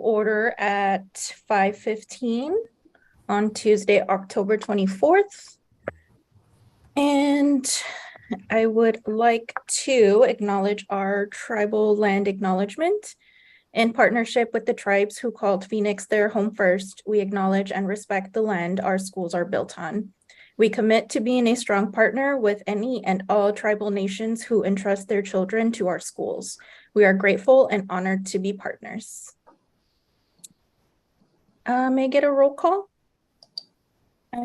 order at 5:15 on Tuesday, October 24th. And I would like to acknowledge our tribal land acknowledgement. In partnership with the tribes who called Phoenix their home first, we acknowledge and respect the land our schools are built on. We commit to being a strong partner with any and all tribal nations who entrust their children to our schools. We are grateful and honored to be partners. May I get a roll call?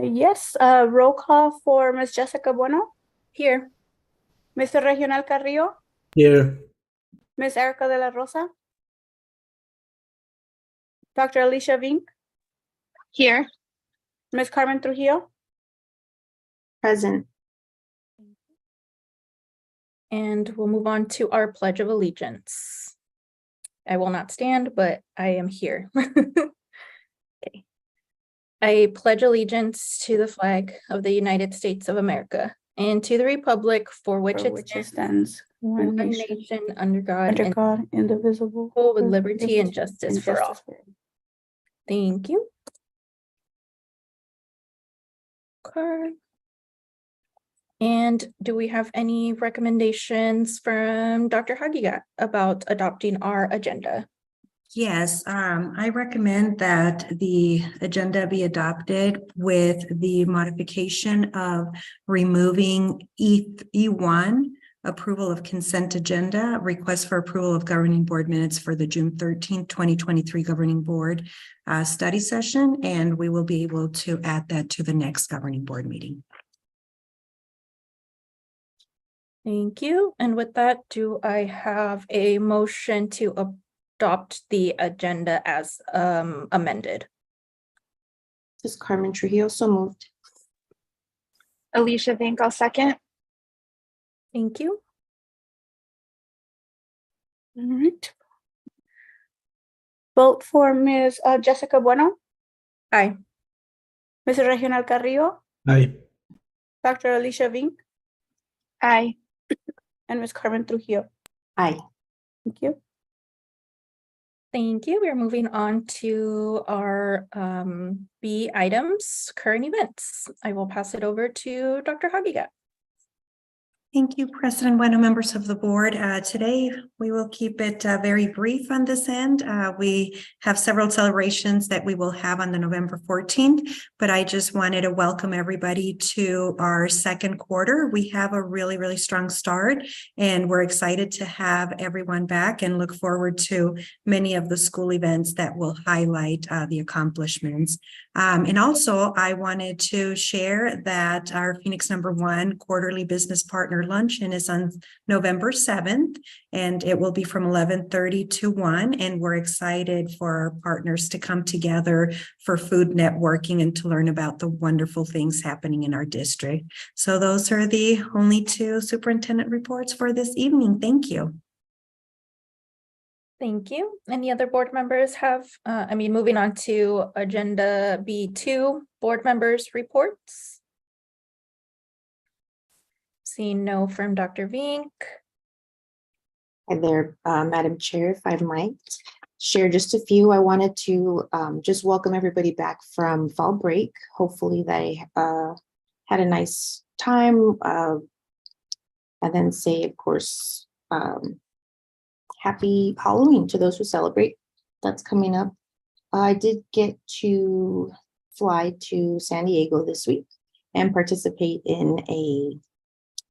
Yes, roll call for Ms. Jessica Bueno, Here. Mr. Regional Carrillo, Here. Ms. Erica de la Rosa, Dr. Alicia Vink, Here. Ms. Carmen Trujillo, Present. And we'll move on to our Pledge of Allegiance. I will not stand, but I am here. Okay. I pledge allegiance to the flag of the United States of America and to the republic for which it stands, one nation under God, under God, indivisible, with liberty and justice for all. Thank you. Okay. And do we have any recommendations from Dr. Hagigat about adopting our agenda? Yes, I recommend that the agenda be adopted with the modification of removing E1, approval of consent agenda, request for approval of governing board minutes for the June 13th, 2023 governing board study session, and we will be able to add that to the next governing board meeting. Thank you. And with that, do I have a motion to adopt the agenda as amended? This is Carmen Trujillo, so moved. Alicia Vink, I'll second. Thank you. All right. Vote for Ms. Jessica Bueno, Aye. Mr. Regional Carrillo, Aye. Dr. Alicia Vink, Aye. and Ms. Carmen Trujillo. Aye. Thank you. Thank you. We're moving on to our B items, current events. I will pass it over to Dr. Hagigat. Thank you, President Bueno, members of the board. Today, we will keep it very brief on this end. We have several celebrations that we will have on the November 14th, but I just wanted to welcome everybody to our second quarter. We have a really, really strong start, and we're excited to have everyone back and look forward to many of the school events that will highlight the accomplishments. And also, I wanted to share that our Phoenix #1 quarterly business partner luncheon is on November 7th, and it will be from 11:30 to 1. And we're excited for our partners to come together for food networking and to learn about the wonderful things happening in our district. So those are the only two superintendent reports for this evening. Thank you. Thank you. Any other board members have, moving on to agenda B2, board members' reports. Seeing no from Dr. Vink. Hi there, Madam Chair, if I might share just a few. I wanted to just welcome everybody back from fall break. Hopefully they had a nice time. And then say, of course, happy Halloween to those who celebrate. That's coming up. I did get to fly to San Diego this week and participate in a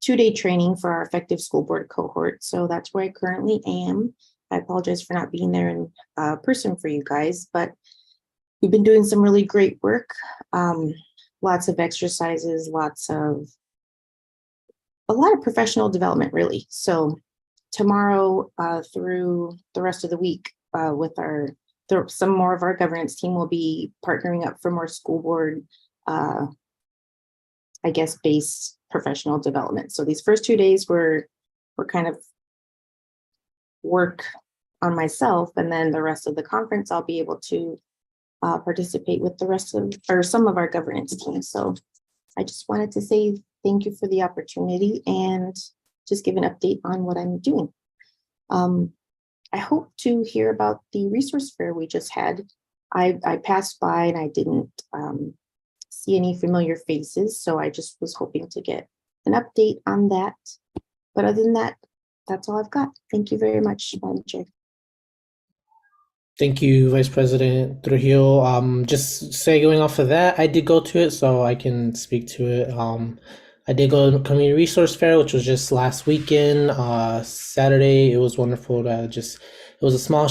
2-day training for our effective school board cohort. So that's where I currently am. I apologize for not being there in person for you guys, but we've been doing some really great work. Lots of exercises, a lot of professional development, really. So tomorrow through the rest of the week with some more of our governance team will be partnering up for more school board, based professional development. So these first 2 days were kind of work on myself, and then the rest of the conference I'll be able to participate with the rest of, or some of our governance team. So I just wanted to say thank you for the opportunity and just give an update on what I'm doing. I hope to hear about the resource fair we just had. I passed by and I didn't see any familiar faces, so I just was hoping to get an update on that. But other than that, that's all I've got. Thank you very much, Madam Chair. Thank you, Vice President Trujillo. Just say going off of that, I did go to it, so I can speak to it. I did go to Community Resource Fair, which was just last weekend, Saturday. It was wonderful to it was a small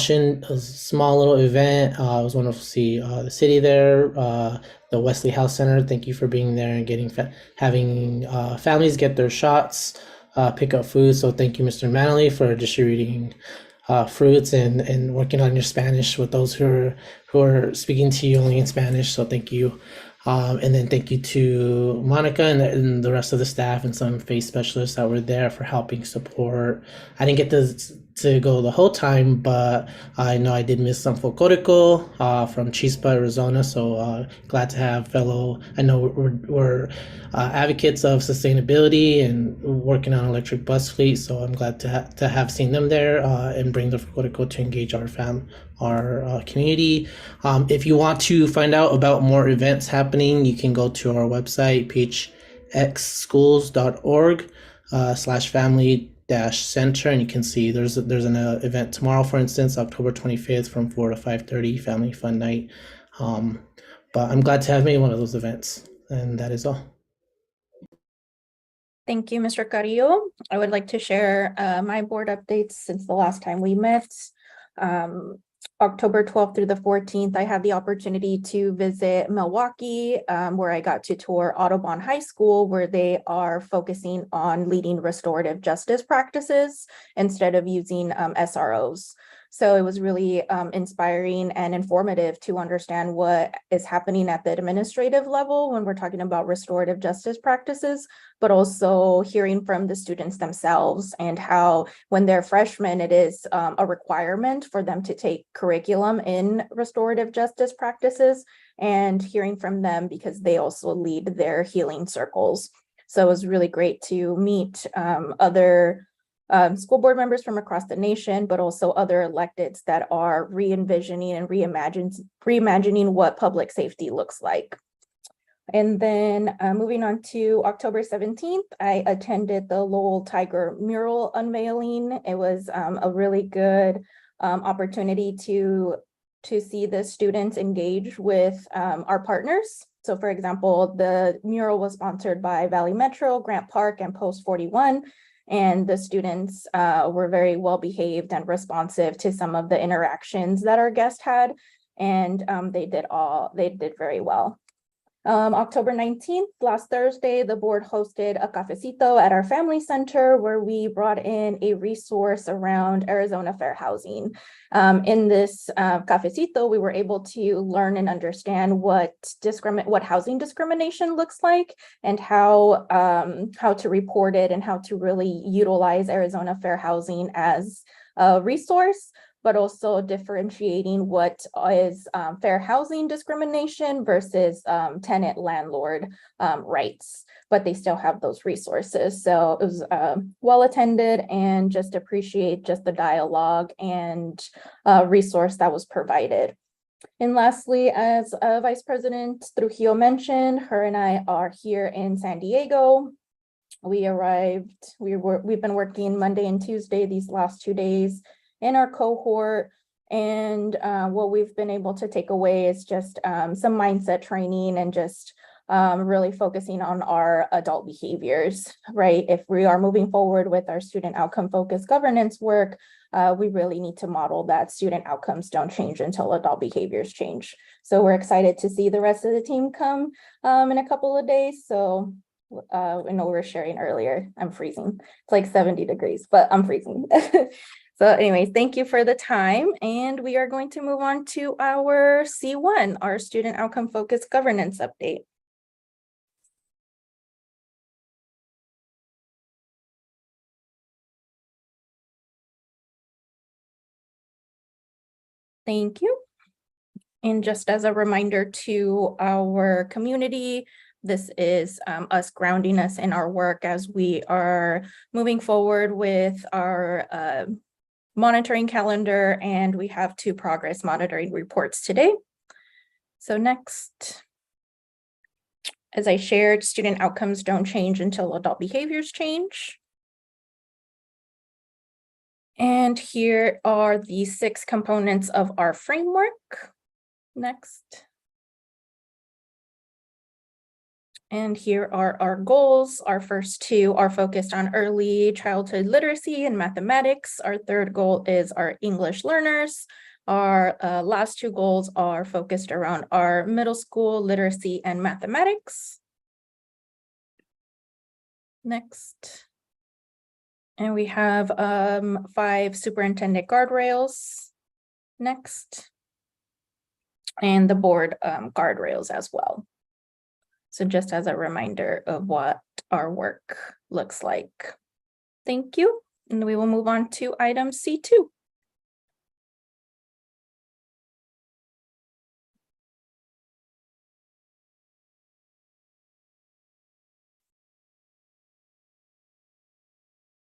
little event. It was wonderful to see the city there, the Wesley House Center. Thank you for being there and having families get their shots, pick up food. So thank you, Mr. Manley, for distributing fruits and working on your Spanish with those who are speaking to you only in Spanish. So thank you. And then thank you to Monica and the rest of the staff and some face specialists that were there for helping support. I didn't get to go the whole time, but I know I did miss some folklorico from Chispa, Arizona. So glad to have I know we're advocates of sustainability and working on electric bus fleet. So I'm glad to have seen them there and bring the folklorico to engage our community. If you want to find out about more events happening, you can go to our website, phxschools.org/family-center, and you can see there's an event tomorrow, for instance, October 25th from 4 to 5:30, Family Fun Night. But I'm glad to have made one of those events, and that is all. Thank you, Mr. Carrillo. I would like to share my board updates since the last time we met. October 12th through the 14th, I had the opportunity to visit Milwaukee, where I got to tour Audubon High School, where they are focusing on leading restorative justice practices instead of using SROs. So it was really inspiring and informative to understand what is happening at the administrative level when we're talking about restorative justice practices, but also hearing from the students themselves and how when they're freshmen, it is a requirement for them to take curriculum in restorative justice practices, and hearing from them because they also lead their healing circles. So it was really great to meet other school board members from across the nation, but also other electeds that are re-envisioning and reimagining what public safety looks like. And then moving on to October 17th, I attended the Lowell Tiger mural unveiling. It was a really good opportunity to see the students engage with our partners. So for example, the mural was sponsored by Valley Metro, Grant Park, and Post 41. And the students were very well behaved and responsive to some of the interactions that our guest had. And they did very well. October 19th, last Thursday, the board hosted a cafecito at our family center where we brought in a resource around Arizona fair housing. In this cafecito, we were able to learn and understand what housing discrimination looks like and how to report it and how to really utilize Arizona fair housing as a resource, but also differentiating what is fair housing discrimination versus tenant landlord rights, but they still have those resources. So it was well attended, and just appreciate just the dialogue and resource that was provided. And lastly, as Vice President Trujillo mentioned, her and I are here in San Diego. We arrived, we've been working Monday and Tuesday these last 2 days in our cohort, and what we've been able to take away is just some mindset training and just really focusing on our adult behaviors, right? If we are moving forward with our student outcome focused governance work, we really need to model that student outcomes don't change until adult behaviors change. So we're excited to see the rest of the team come in a couple of days. So I know we were sharing earlier, I'm freezing. It's like 70 degrees, but I'm freezing. So anyways, thank you for the time. And we are going to move on to our C1, our student outcome focused governance update. Thank you. And just as a reminder to our community, this is us grounding us in our work as we are moving forward with our monitoring calendar, and we have 2 progress monitoring reports today. So next, as I shared, student outcomes don't change until adult behaviors change. And here are the 6 components of our framework. Next. And here are our goals. Our first 2 are focused on early childhood literacy and mathematics. Our third goal is our English learners. Our last 2 goals are focused around our middle school literacy and mathematics. Next. And we have 5 superintendent guardrails. Next. And the board guardrails as well. So just as a reminder of what our work looks like. Thank you. And we will move on to item C2.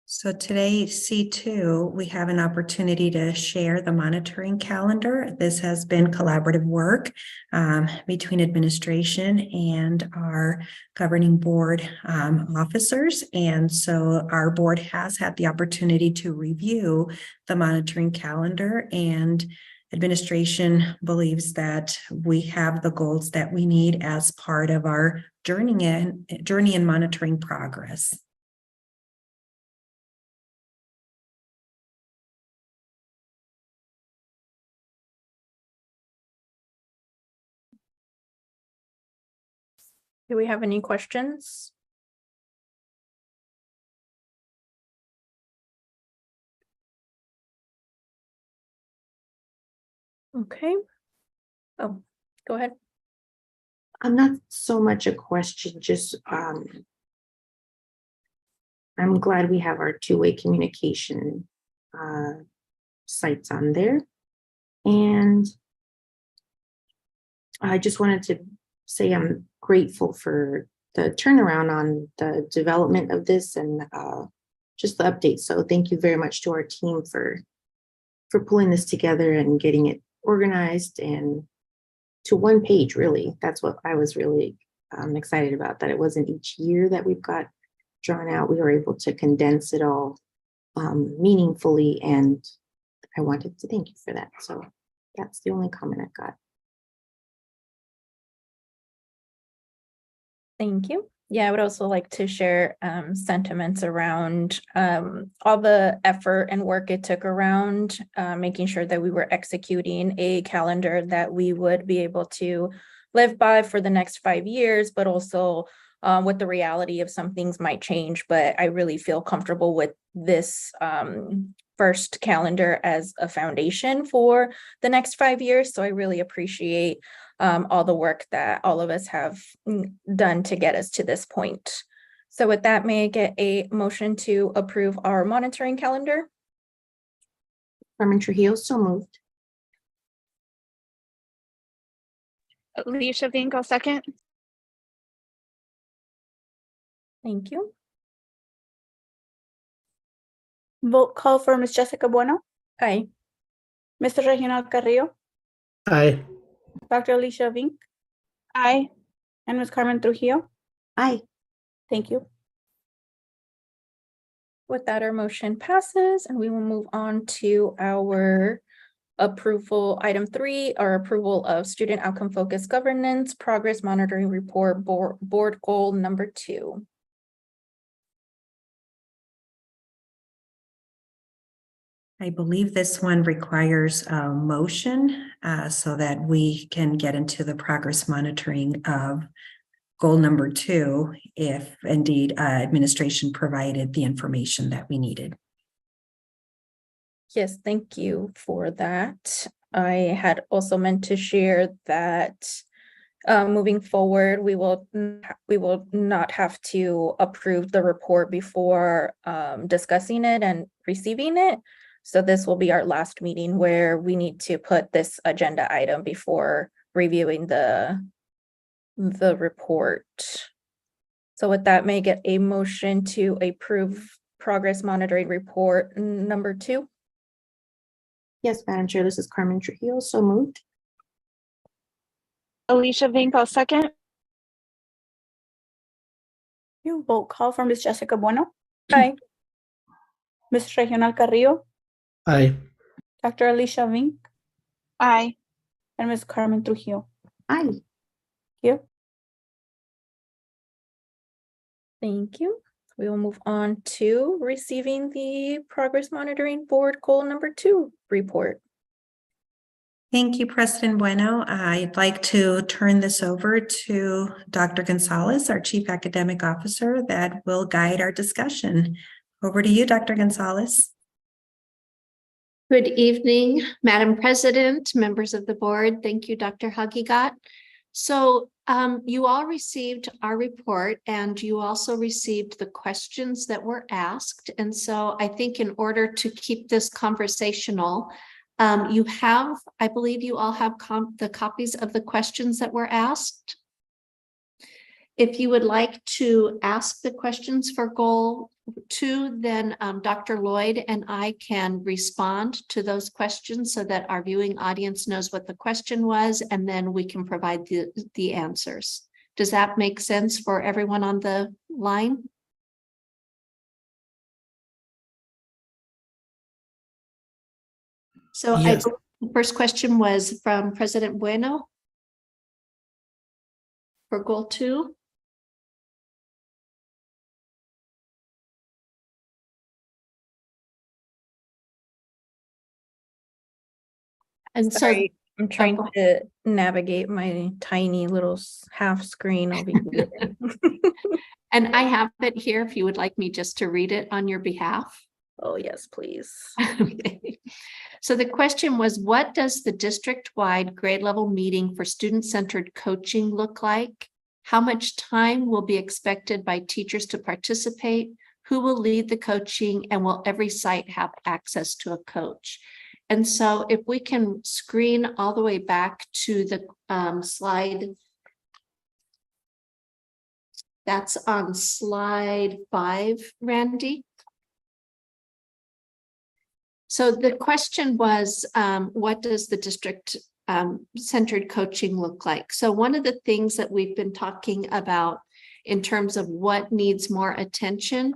So today, C2, we have an opportunity to share the monitoring calendar. This has been collaborative work between administration and our governing board officers. And so our board has had the opportunity to review the monitoring calendar, and administration believes that we have the goals that we need as part of our journey in monitoring progress. Do we have any questions? Okay. Oh, go ahead. Not so much a question, just I'm glad we have our 2-way communication sites on there. And I just wanted to say I'm grateful for the turnaround on the development of this and just the update. So thank you very much to our team for pulling this together and getting it organized and to one page, really. That's what I was really excited about, that it wasn't each year that we've got drawn out. We were able to condense it all meaningfully, and I wanted to thank you for that. So that's the only comment I've got. Thank you. Yeah, I would also like to share sentiments around all the effort and work it took around making sure that we were executing a calendar that we would be able to live by for the next 5 years, but also with the reality of some things might change. But I really feel comfortable with this first calendar as a foundation for the next 5 years. So I really appreciate all the work that all of us have done to get us to this point. So with that, may I get a motion to approve our monitoring calendar? Carmen Trujillo, so moved. Alicia Vinco, second. Thank you. Vote call for Ms. Jessica Bueno, Aye. Mr. Reginald Carrillo, Aye. Dr. Alicia Vink, Aye. and Ms. Carmen Trujillo. Aye. Thank you. With that, our motion passes, and we will move on to our approval. Item 3, our approval of student outcome focused governance progress monitoring report board goal number 2. I believe this one requires a motion so that we can get into the progress monitoring of goal number 2, if indeed administration provided the information that we needed. Yes, thank you for that. I had also meant to share that moving forward, we will not have to approve the report before discussing it and receiving it. So this will be our last meeting where we need to put this agenda item before reviewing the report. So with that, may I get a motion to approve progress monitoring report number 2? Yes, Madam Chair, this is Carmen Trujillo, so moved. Alicia Vink, I'll second. You vote call from Ms. Jessica Bueno, Aye. Ms. Regional Carrillo, Aye. Dr. Alicia Vink, Aye. and Ms. Carmen Trujillo. Aye. You. Thank you. We will move on to receiving the Progress Monitoring Board Goal number 2 report. Thank you, President Bueno. I'd like to turn this over to Dr. Gonzalez, our Chief Academic Officer, that will guide our discussion. Over to you, Dr. Gonzalez. Good evening, Madam President, members of the board. Thank you, Dr. Hagigat. So you all received our report and you also received the questions that were asked. And so I think in order to keep this conversational, I believe you all have the copies of the questions that were asked. If you would like to ask the questions for goal 2, then Dr. Lloyd and I can respond to those questions so that our viewing audience knows what the question was, and then we can provide the answers. Does that make sense for everyone on the line? So Yes. the first question was from President Bueno for goal 2. And Sorry, I'm trying go to navigate my tiny little half screen. I'll be muted. and I have it here if you would like me just to read it on your behalf. Oh, yes, please. Okay. So the question was, what does the district-wide grade level meeting for student-centered coaching look like? How much time will be expected by teachers to participate? Who will lead the coaching? And will every site have access to a coach? And so if we can screen all the way back to the slide, that's on slide 5, Randy. So the question was, what does the district centered coaching look like? So one of the things that we've been talking about in terms of what needs more attention,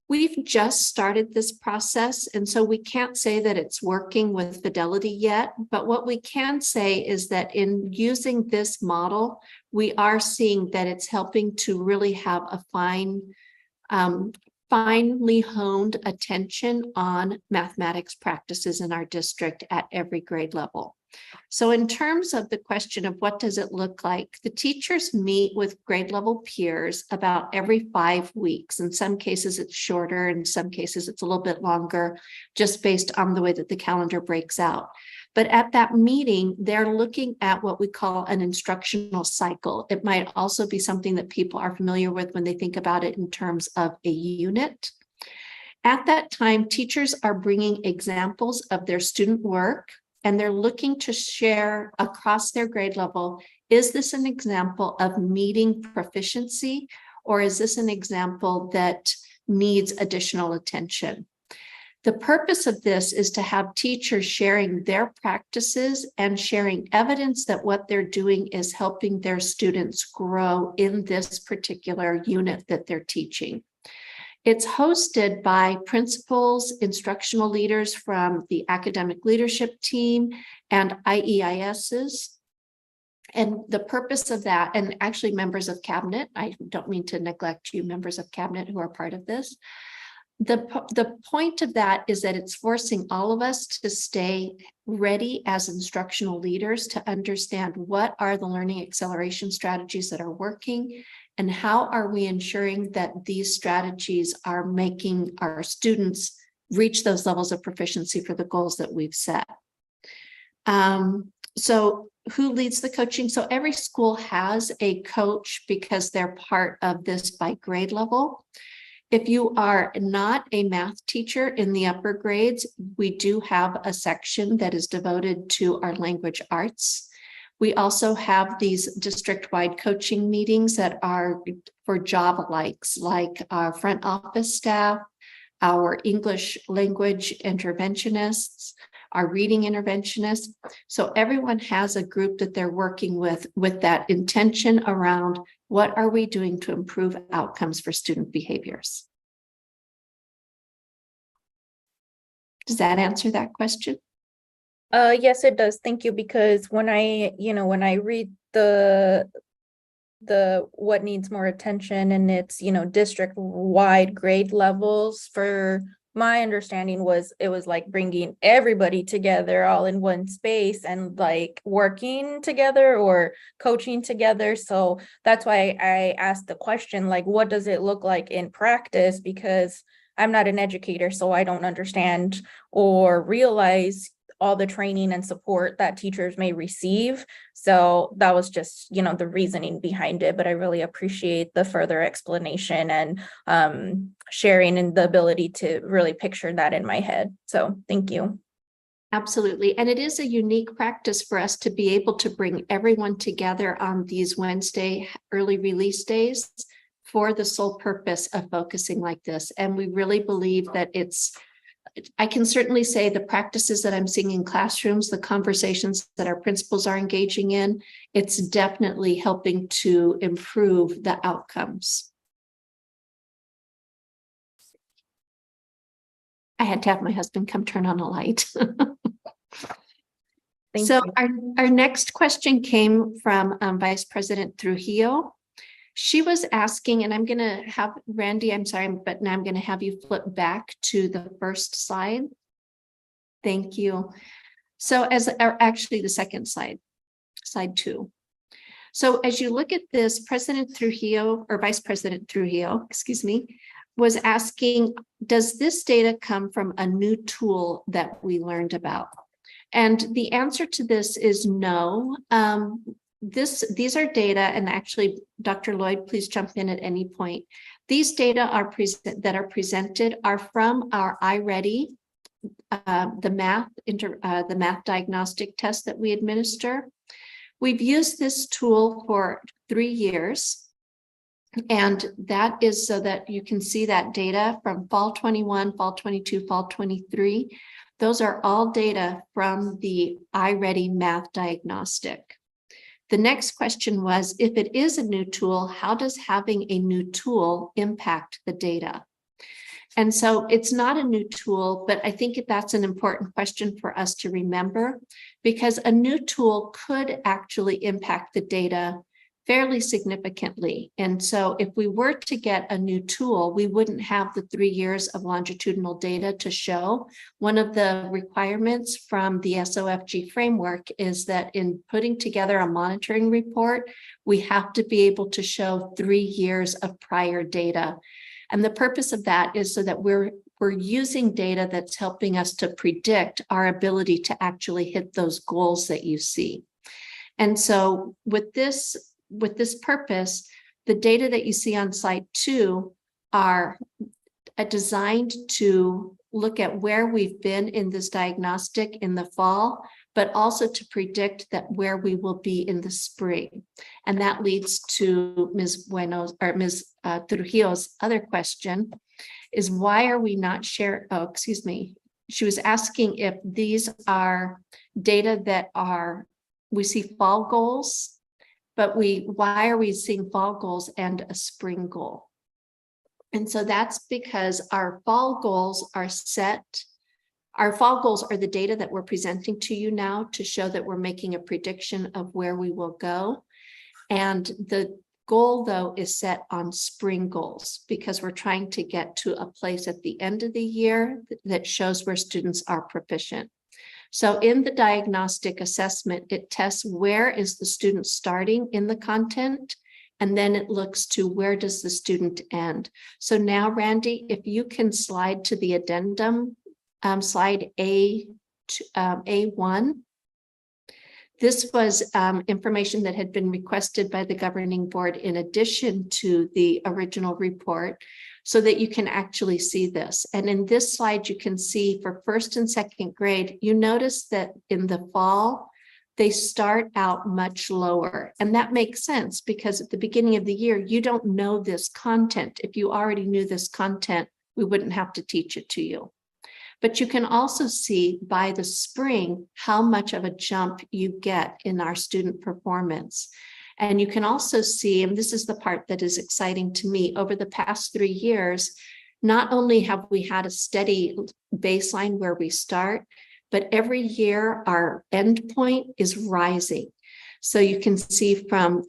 we've just started this process, and so we can't say that it's working with fidelity yet, but what we can say is that in using this model, we are seeing that it's helping to really have a finely honed attention on mathematics practices in our district at every grade level. So in terms of the question of what does it look like, the teachers meet with grade level peers about every 5 weeks. In some cases it's shorter, in some cases it's a little bit longer, just based on the way that the calendar breaks out. But at that meeting, they're looking at what we call an instructional cycle. It might also be something that people are familiar with when they think about it in terms of a unit. At that time, teachers are bringing examples of their student work, and they're looking to share across their grade level, is this an example of meeting proficiency, or is this an example that needs additional attention? The purpose of this is to have teachers sharing their practices and sharing evidence that what they're doing is helping their students grow in this particular unit that they're teaching. It's hosted by principals, instructional leaders from the academic leadership team and IEISs. And the purpose of that, and actually members of cabinet, I don't mean to neglect you members of cabinet who are part of this. The point of that is that it's forcing all of us to stay ready as instructional leaders to understand what are the learning acceleration strategies that are working, and how are we ensuring that these strategies are making our students reach those levels of proficiency for the goals that we've set. So who leads the coaching? So every school has a coach because they're part of this by grade level. If you are not a math teacher in the upper grades, we do have a section that is devoted to our language arts. We also have these district-wide coaching meetings that are for job likes, like our front office staff, our English language interventionists. our reading interventionists. So everyone has a group that they're working with that intention around what are we doing to improve outcomes for student behaviors. Does that answer that question? Yes, it does. Thank you. Because when I read the what needs more attention, and it's, district wide grade levels, for my understanding was it was like bringing everybody together all in one space and like working together or coaching together. So that's why I asked the question, like, what does it look like in practice? Because I'm not an educator, so I don't understand or realize all the training and support that teachers may receive. So that was just, the reasoning behind it. But I really appreciate the further explanation and sharing and the ability to really picture that in my head. So thank you. Absolutely. And it is a unique practice for us to be able to bring everyone together on these Wednesday early release days for the sole purpose of focusing like this. And we really believe that I can certainly say the practices that I'm seeing in classrooms, the conversations that our principals are engaging in, it's definitely helping to improve the outcomes. I had to have my husband come turn on a light. Thank So you. our next question came from Vice President Trujillo. She was asking, and I'm going to have Randy, I'm sorry, but now I'm going to have you flip back to the first slide. Thank you. So actually the second slide, slide 2. So as you look at this, President Trujillo, or Vice President Trujillo, excuse me, was asking, does this data come from a new tool that we learned about? And the answer to this is no. These are data, and actually, Dr. Lloyd, please jump in at any point. These data that are presented are from our iReady, the math diagnostic test that we administer. We've used this tool for 3 years, and that is so that you can see that data from fall 21, fall 22, fall 23. Those are all data from the iReady math diagnostic. The next question was, if it is a new tool, how does having a new tool impact the data? And so it's not a new tool, but I think that's an important question for us to remember, because a new tool could actually impact the data fairly significantly. And so if we were to get a new tool, we wouldn't have the 3 years of longitudinal data to show. One of the requirements from the SOFG framework is that in putting together a monitoring report, we have to be able to show 3 years of prior data. And the purpose of that is so that we're using data that's helping us to predict our ability to actually hit those goals that you see. And so with this purpose, the data that you see on slide 2 are designed to look at where we've been in this diagnostic in the fall, but also to predict that where we will be in the spring. And that leads to Ms. Trujillo's other question, is why are we not sharing, she was asking if these are data that we see fall goals, but why are we seeing fall goals and a spring goal? And so that's because our fall goals are set. Our fall goals are the data that we're presenting to you now to show that we're making a prediction of where we will go. And the goal, though, is set on spring goals because we're trying to get to a place at the end of the year that shows where students are proficient. So in the diagnostic assessment, it tests where is the student starting in the content, and then it looks to where does the student end. So now, Randy, if you can slide to the addendum, slide A1. This was information that had been requested by the governing board in addition to the original report, so that you can actually see this. And in this slide, you can see for first and second grade, you notice that in the fall, they start out much lower. And that makes sense because at the beginning of the year, you don't know this content. If you already knew this content, we wouldn't have to teach it to you. But you can also see by the spring how much of a jump you get in our student performance. And you can also see, and this is the part that is exciting to me, over the past 3 years, not only have we had a steady baseline where we start, but every year our endpoint is rising. So you can see from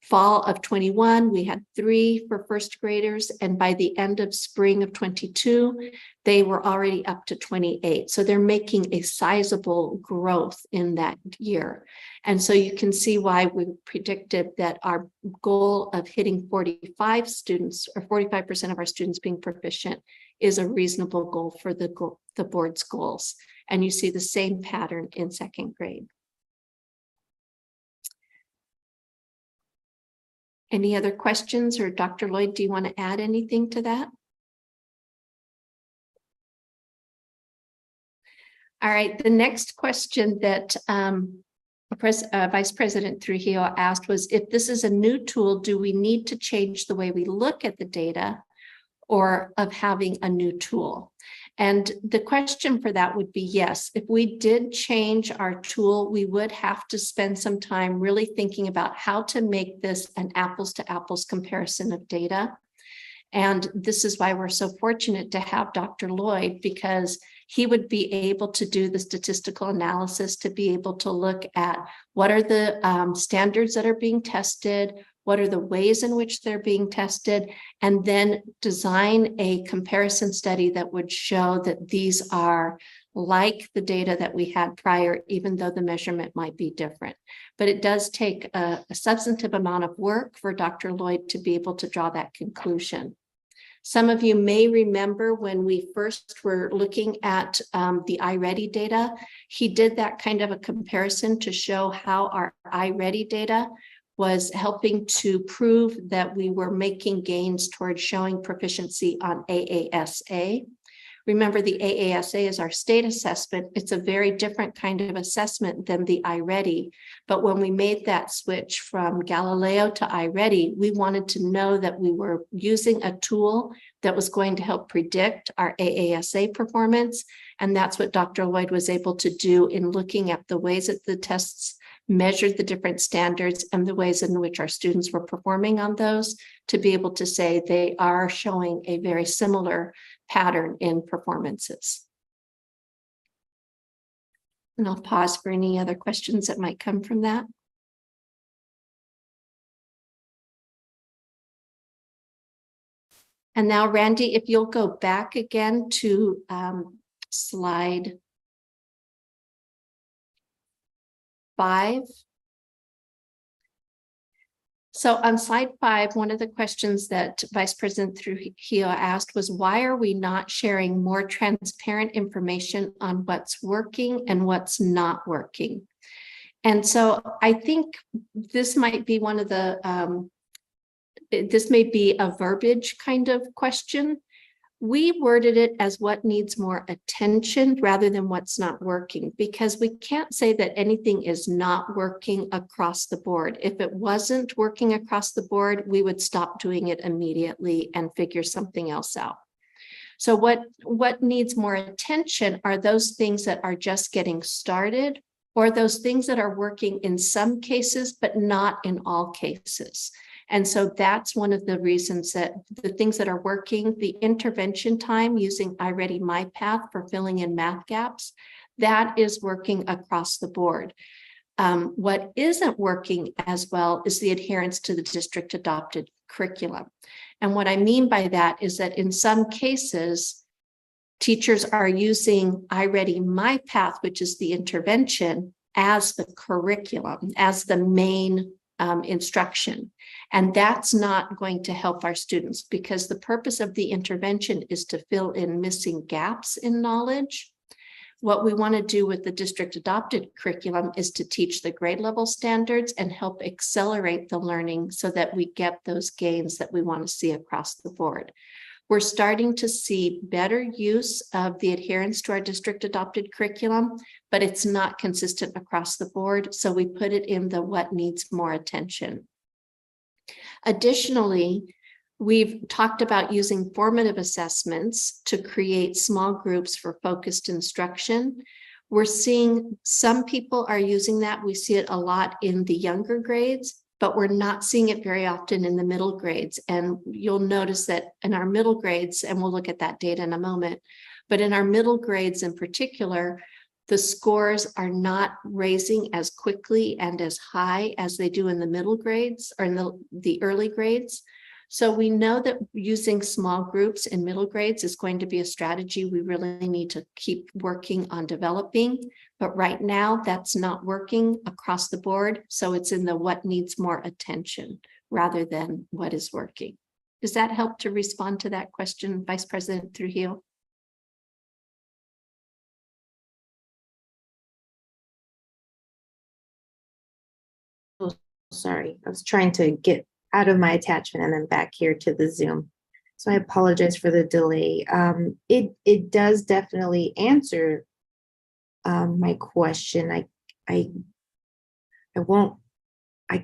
fall of 21, we had 3 for first graders, and by the end of spring of 22, they were already up to 28. So they're making a sizable growth in that year. And so you can see why we predicted that our goal of hitting 45 students or 45% of our students being proficient is a reasonable goal for the board's goals. And you see the same pattern in second grade. Any other questions, or Dr. Lloyd, do you want to add anything to that? All right, the next question that Vice President Trujillo asked was, if this is a new tool, do we need to change the way we look at the data or of having a new tool? And the question for that would be yes. If we did change our tool, we would have to spend some time really thinking about how to make this an apples to apples comparison of data. And this is why we're so fortunate to have Dr. Lloyd, because he would be able to do the statistical analysis to be able to look at what are the standards that are being tested, what are the ways in which they're being tested, and then design a comparison study that would show that these are like the data that we had prior, even though the measurement might be different. But it does take a substantive amount of work for Dr. Lloyd to be able to draw that conclusion. Some of you may remember when we first were looking at the iReady data, he did that kind of a comparison to show how our iReady data was helping to prove that we were making gains towards showing proficiency on AASA. Remember, the AASA is our state assessment. It's a very different kind of assessment than the iReady. But when we made that switch from Galileo to iReady, we wanted to know that we were using a tool that was going to help predict our AASA performance. And that's what Dr. Lloyd was able to do in looking at the ways that the tests measured the different standards and the ways in which our students were performing on those, to be able to say they are showing a very similar pattern in performances. And I'll pause for any other questions that might come from that. And now, Randy, if you'll go back again to slide 5. So on slide 5, one of the questions that Vice President Trujillo asked was, why are we not sharing more transparent information on what's working and what's not working? And so I think this might be one of the, this may be a verbiage kind of question. We worded it as what needs more attention rather than what's not working, because we can't say that anything is not working across the board. If it wasn't working across the board, we would stop doing it immediately and figure something else out. So what needs more attention are those things that are just getting started, or those things that are working in some cases, but not in all cases. And so that's one of the reasons that the things that are working, the intervention time using iReady MyPath for filling in math gaps, that is working across the board. What isn't working as well is the adherence to the district adopted curriculum. And what I mean by that is that in some cases, teachers are using iReady MyPath, which is the intervention, as the curriculum, as the main instruction. And that's not going to help our students, because the purpose of the intervention is to fill in missing gaps in knowledge. What we want to do with the district adopted curriculum is to teach the grade level standards and help accelerate the learning so that we get those gains that we want to see across the board. We're starting to see better use of the adherence to our district adopted curriculum, but it's not consistent across the board. So we put it in the what needs more attention. Additionally, We've talked about using formative assessments to create small groups for focused instruction. We're seeing some people are using that. We see it a lot in the younger grades, but we're not seeing it very often in the middle grades. And you'll notice that in our middle grades, and we'll look at that data in a moment, but in our middle grades in particular, the scores are not raising as quickly and as high as they do in the middle grades or in the early grades. So we know that using small groups in middle grades is going to be a strategy we really need to keep working on developing. But right now that's not working across the board. So it's in the what needs more attention rather than what is working. Does that help to respond to that question, Vice President Trujillo? Sorry, I was trying to get out of my attachment and then back here to the Zoom. So I apologize for the delay. It does definitely answer my question. I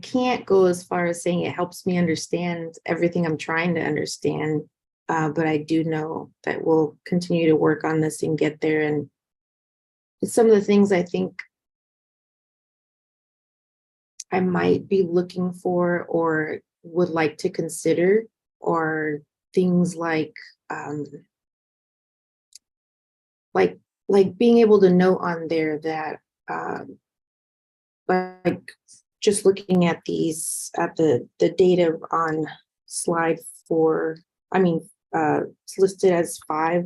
can't go as far as saying it helps me understand everything I'm trying to understand, but I do know that we'll continue to work on this and get there. And some of the things I think I might be looking for or would like to consider are things like being able to note on there that like just looking at these at the data on slide 4, it's listed as five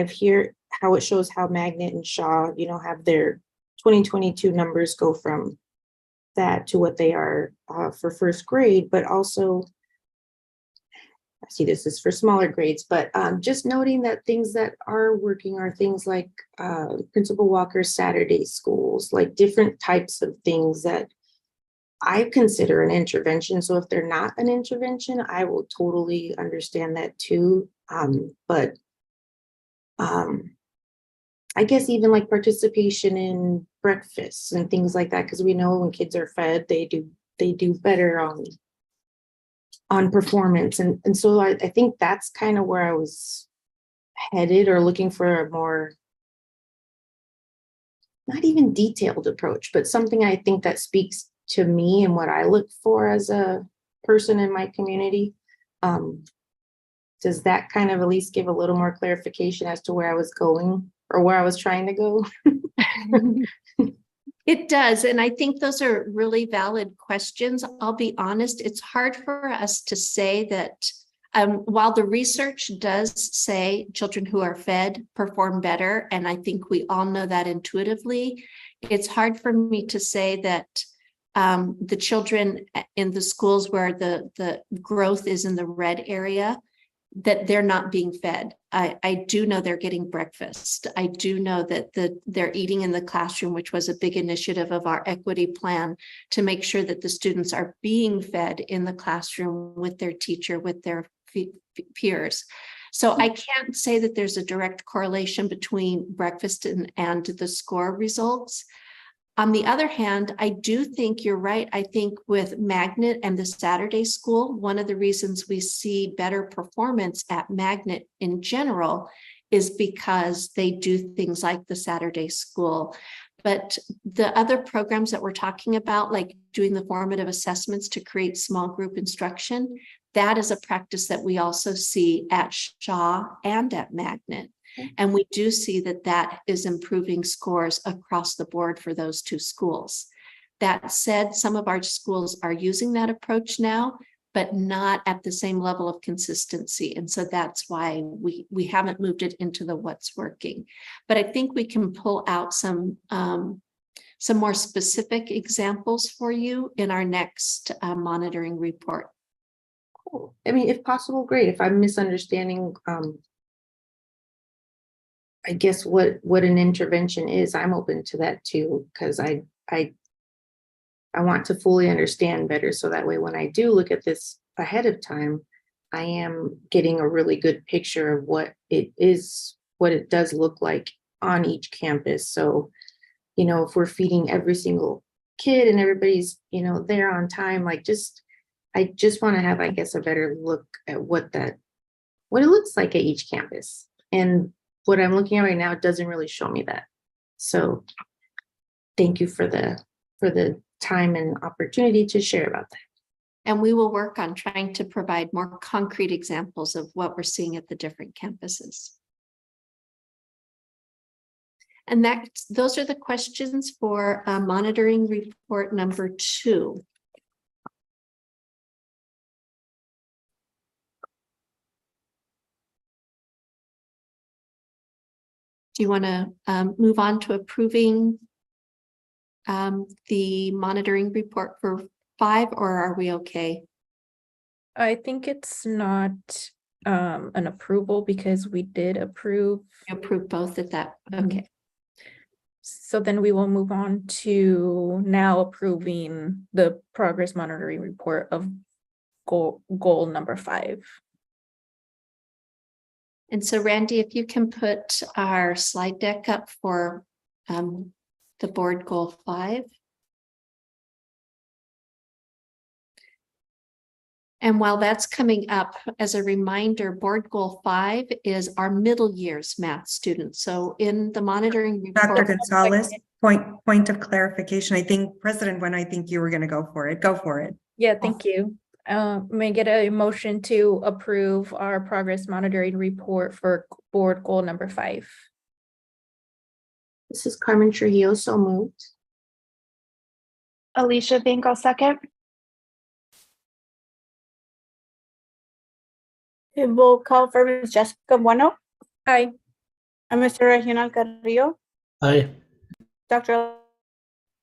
here, how it shows how Magnet and Shaw, have their 2022 numbers go from that to what they are for first grade, but also I see this is for smaller grades, but just noting that things that are working are things like Principal Walker's Saturday schools, like different types of things that I consider an intervention. So if they're not an intervention, I will totally understand that too. But I guess even like participation in breakfasts and things like that, because we know when kids are fed, they do better on performance. And so I think that's kind of where I was headed, or looking for a more, not even detailed approach, but something I think that speaks to me and what I look for as a person in my community. Does that kind of at least give a little more clarification as to where I was going or where I was trying to go? It does. And I think those are really valid questions. I'll be honest, it's hard for us to say that while the research does say children who are fed perform better, and I think we all know that intuitively, it's hard for me to say that the children in the schools where the growth is in the red area, that they're not being fed. I do know they're getting breakfast. I do know that they're eating in the classroom, which was a big initiative of our equity plan to make sure that the students are being fed in the classroom with their teacher, with their peers. So I can't say that there's a direct correlation between breakfast and the score results. On the other hand, I do think you're right. I think with Magnet and the Saturday school, one of the reasons we see better performance at Magnet in general is because they do things like the Saturday school. But the other programs that we're talking about, like doing the formative assessments to create small group instruction, that is a practice that we also see at Shaw and at Magnet. And we do see that that is improving scores across the board for those two schools. That said, some of our schools are using that approach now, but not at the same level of consistency. And so that's why we haven't moved it into the what's working. But I think we can pull out some more specific examples for you in our next monitoring report. Cool. I mean, if possible, great. If I'm misunderstanding, I guess what an intervention is, I'm open to that too, because I want to fully understand better, so that way when I do look at this ahead of time, I am getting a really good picture of what it is, what it does look like on each campus. So, if we're feeding every single kid and everybody's, there on time, like just I just want to have, I guess, a better look at what it looks like at each campus. And what I'm looking at right now doesn't really show me that. So thank you for the time and opportunity to share about that. And we will work on trying to provide more concrete examples of what we're seeing at the different campuses. And those are the questions for monitoring report number 2. Do you want to move on to approving the monitoring report for 5, or are we okay? I think it's not an approval because we did approve. Approve both at that. Okay. So then we will move on to now approving the progress monitoring report of goal number 5. And so Randy, if you can put our slide deck up for the board goal 5. And while that's coming up, as a reminder, board goal 5 is our middle years math students. So in the monitoring report. Dr. Gonzalez, point of clarification. I think President, when I think you were going to go for it, go for it. Yeah, thank you. May I get a motion to approve our progress monitoring report for board goal number 5? This is Carmen Trujillo, so moved. Alicia Vink, I'll second. And we'll call for Ms. Jessica Bueno Aye. and Mr. Regional Carrillo, Aye. Dr.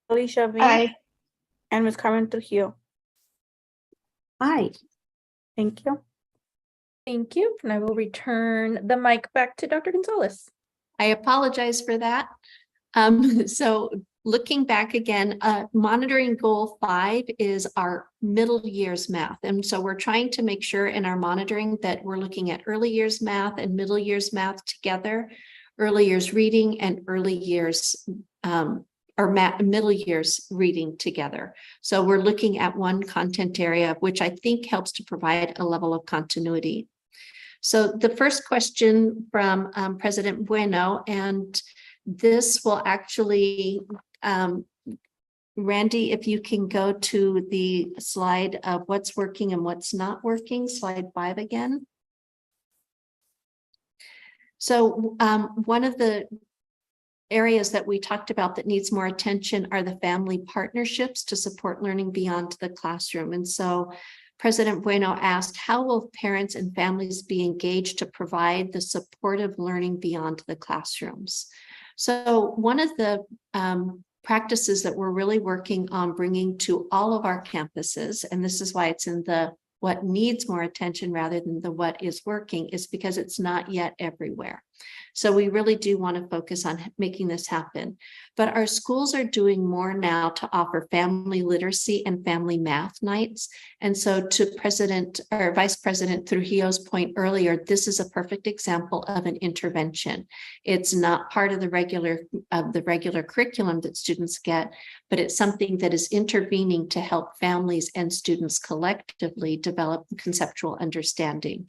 Alicia Vink, Aye. and Ms. Carmen Trujillo. Aye. Thank you. Thank you. And I will return the mic back to Dr. Gonzalez. I apologize for that. So looking back again, monitoring goal 5 is our middle years math. And so we're trying to make sure in our monitoring that we're looking at early years math and middle years math together, early years reading and early years middle years reading together. So we're looking at one content area, which I think helps to provide a level of continuity. So the first question from President Bueno, and this will actually, Randy, if you can go to the slide of what's working and what's not working, slide 5 again. So one of the areas that we talked about that needs more attention are the family partnerships to support learning beyond the classroom. And so President Bueno asked, how will parents and families be engaged to provide the supportive learning beyond the classrooms? So one of the practices that we're really working on bringing to all of our campuses, and this is why it's in the what needs more attention rather than the what is working, is because it's not yet everywhere. So we really do want to focus on making this happen. But our schools are doing more now to offer family literacy and family math nights. And so to President or Vice President Trujillo's point earlier, this is a perfect example of an intervention. It's not part of the regular curriculum that students get, but it's something that is intervening to help families and students collectively develop conceptual understanding.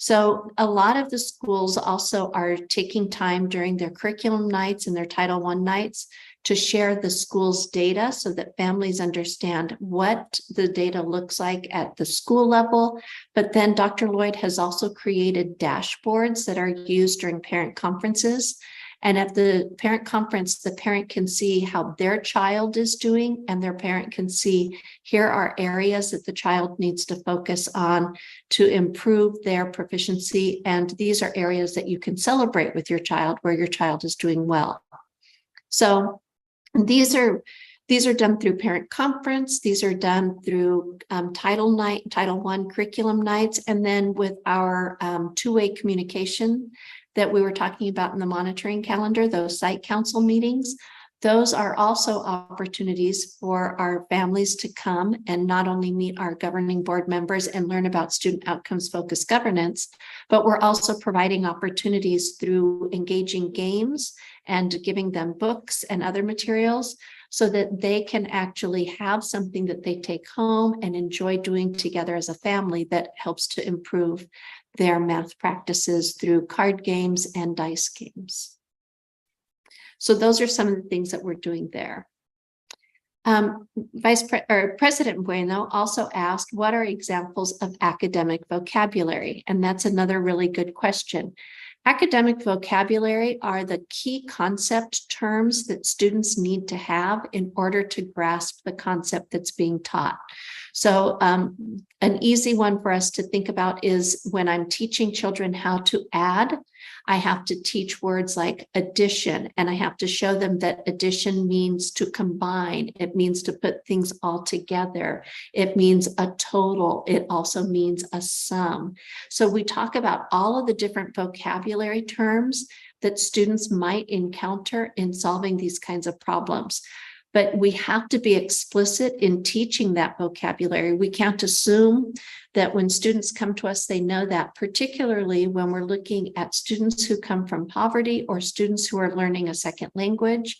So a lot of the schools also are taking time during their curriculum nights and their Title I nights to share the school's data so that families understand what the data looks like at the school level. But then Dr. Lloyd has also created dashboards that are used during parent conferences. And at the parent conference, the parent can see how their child is doing, and their parent can see here are areas that the child needs to focus on to improve their proficiency. And these are areas that you can celebrate with your child where your child is doing well. So these are done through parent conference. These are done through Title I curriculum nights, and then with our two-way communication that we were talking about in the monitoring calendar, those site council meetings. Those are also opportunities for our families to come and not only meet our governing board members and learn about student outcomes focused governance, but we're also providing opportunities through engaging games and giving them books and other materials so that they can actually have something that they take home and enjoy doing together as a family that helps to improve their math practices through card games and dice games. So those are some of the things that we're doing there. President Bueno also asked, what are examples of academic vocabulary? And that's another really good question. Academic vocabulary are the key concept terms that students need to have in order to grasp the concept that's being taught. So an easy one for us to think about is when I'm teaching children how to add, I have to teach words like addition, and I have to show them that addition means to combine. It means to put things all together. It means a total. It also means a sum. So we talk about all of the different vocabulary terms that students might encounter in solving these kinds of problems. But we have to be explicit in teaching that vocabulary. We can't assume that when students come to us, they know that, particularly when we're looking at students who come from poverty or students who are learning a second language.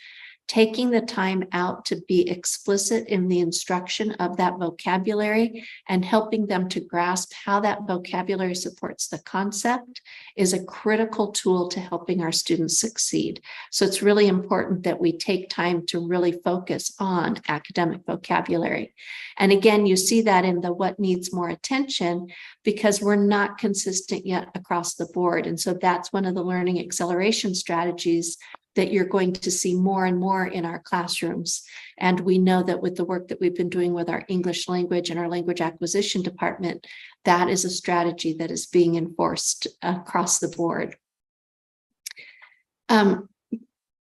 Taking the time out to be explicit in the instruction of that vocabulary and helping them to grasp how that vocabulary supports the concept is a critical tool to helping our students succeed. So it's really important that we take time to really focus on academic vocabulary. And again, you see that in the what needs more attention, because we're not consistent yet across the board. And so that's one of the learning acceleration strategies that you're going to see more and more in our classrooms. And we know that with the work that we've been doing with our English language and our language acquisition department, that is a strategy that is being enforced across the board.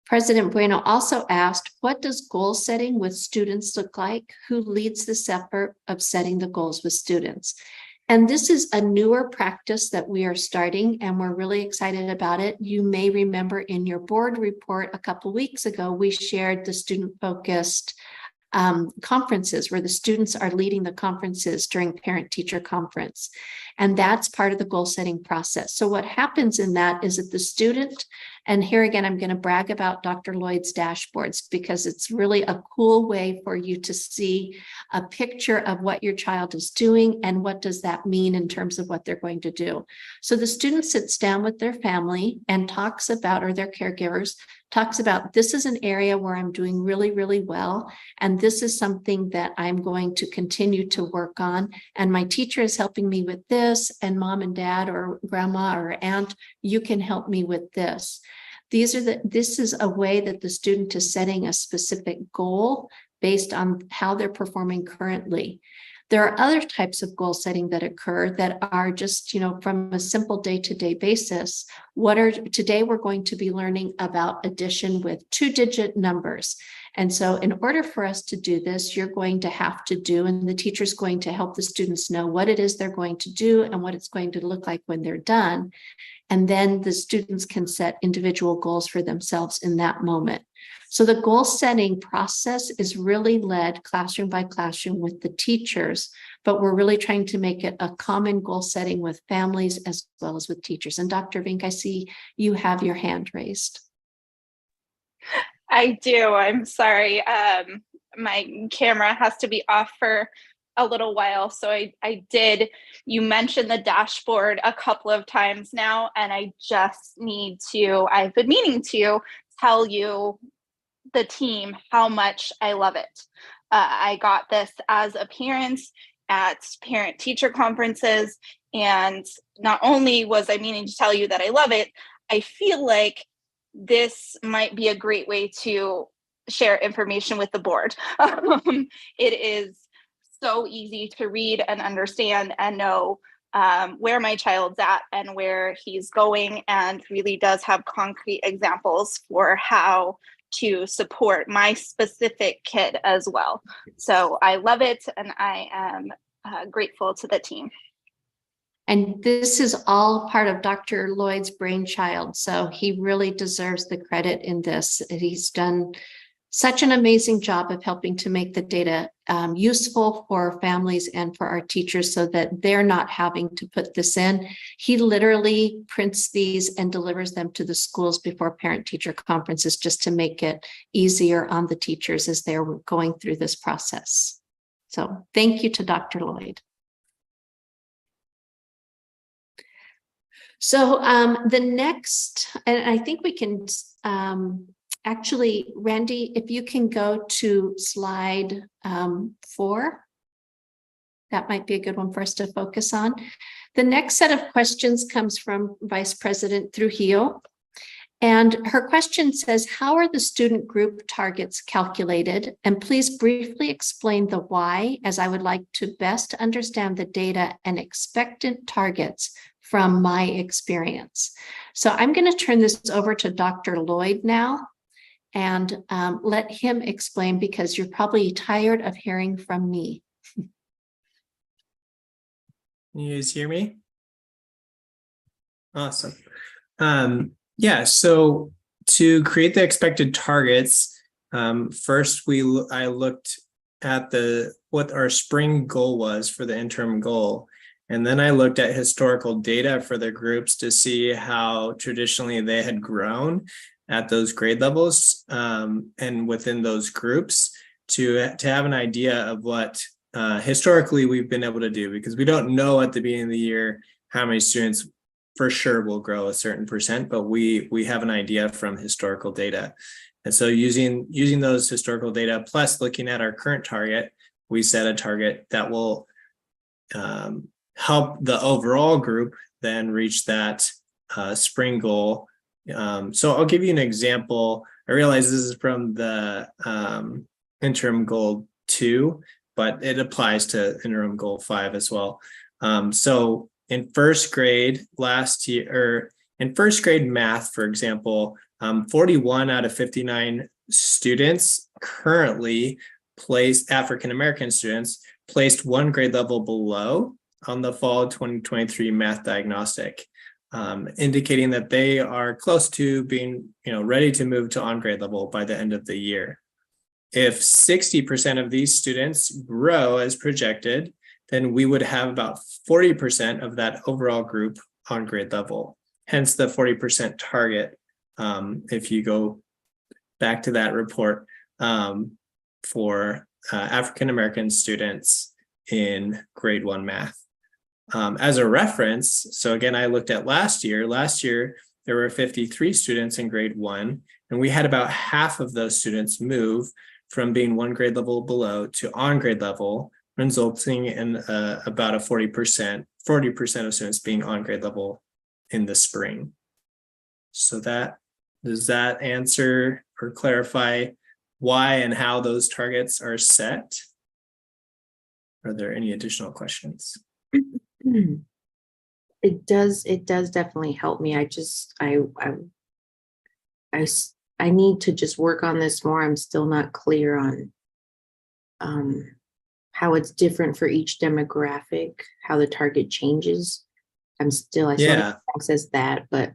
President Bueno also asked, what does goal setting with students look like? Who leads this effort of setting the goals with students? And this is a newer practice that we are starting, and we're really excited about it. You may remember in your board report a couple of weeks ago, we shared the student-focused conferences where the students are leading the conferences during parent-teacher conference. And that's part of the goal-setting process. So what happens in that is that the student, and here again, I'm going to brag about Dr. Lloyd's dashboards because it's really a cool way for you to see a picture of what your child is doing and what does that mean in terms of what they're going to do. So the student sits down with their family and talks about, or their caregivers, talks about, this is an area where I'm doing really, really well. And this is something that I'm going to continue to work on. And my teacher is helping me with this, and mom and dad or grandma or aunt, you can help me with this. This is a way that the student is setting a specific goal based on how they're performing currently. There are other types of goal setting that occur that are just, from a simple day-to-day basis. Today we're going to be learning about addition with 2-digit numbers. And so in order for us to do this, you're going to have to do, and the teacher's going to help the students know what it is they're going to do and what it's going to look like when they're done. And then the students can set individual goals for themselves in that moment. So the goal setting process is really led classroom by classroom with the teachers, but we're really trying to make it a common goal setting with families as well as with teachers. And Dr. Vink, I see you have your hand raised. I do. I'm sorry. My camera has to be off for a little while. So I did. You mentioned the dashboard a couple of times now, and I just need to, I've been meaning to tell you, the team, how much I love it. I got this as a parent at parent-teacher conferences, and not only was I meaning to tell you that I love it, I feel like this might be a great way to share information with the board. It is so easy to read and understand and know where my child's at and where he's going, and really does have concrete examples for how to support my specific kid as well. So I love it, and I am grateful to the team. And this is all part of Dr. Lloyd's brainchild. So he really deserves the credit in this. He's done such an amazing job of helping to make the data useful for families and for our teachers so that they're not having to put this in. He literally prints these and delivers them to the schools before parent-teacher conferences just to make it easier on the teachers as they're going through this process. So thank you to Dr. Lloyd. So the next, and I think we can actually, Randy, if you can go to slide 4, that might be a good one for us to focus on. The next set of questions comes from Vice President Trujillo. And her question says, how are the student group targets calculated? And please briefly explain the why, as I would like to best understand the data and expected targets from my experience. So I'm going to turn this over to Dr. Lloyd now and let him explain, because you're probably tired of hearing from me. Can you guys hear me? Awesome. Yeah, so to create the expected targets, first I looked at what our spring goal was for the interim goal. And then I looked at historical data for the groups to see how traditionally they had grown at those grade levels and within those groups to have an idea of what historically we've been able to do, because we don't know at the beginning of the year how many students for sure will grow a certain percent, but we have an idea from historical data. And so using those historical data plus looking at our current target, we set a target that will help the overall group then reach that spring goal. So I'll give you an example. I realize this is from the interim goal 2, but it applies to interim goal 5 as well. So in first grade last year, or in first grade math, for example, 41 out of 59 students currently placed, African-American students, placed 1 grade level below on the fall 2023 math diagnostic, indicating that they are close to being, ready to move to on grade level by the end of the year. If 60% of these students grow as projected, then we would have about 40% of that overall group on grade level. Hence the 40% target, if you go back to that report, for African-American students in grade 1 math. As a reference, so again, I looked at last year. Last year, there were 53 students in grade 1, and we had about half of those students move from being 1 grade level below to on grade level, resulting in about a 40% of students being on grade level in the spring. So does that answer or clarify why and how those targets are set? Are there any additional questions? It does definitely help me. I need to just work on this more. I'm still not clear on how it's different for each demographic, how the target changes. I still access that, but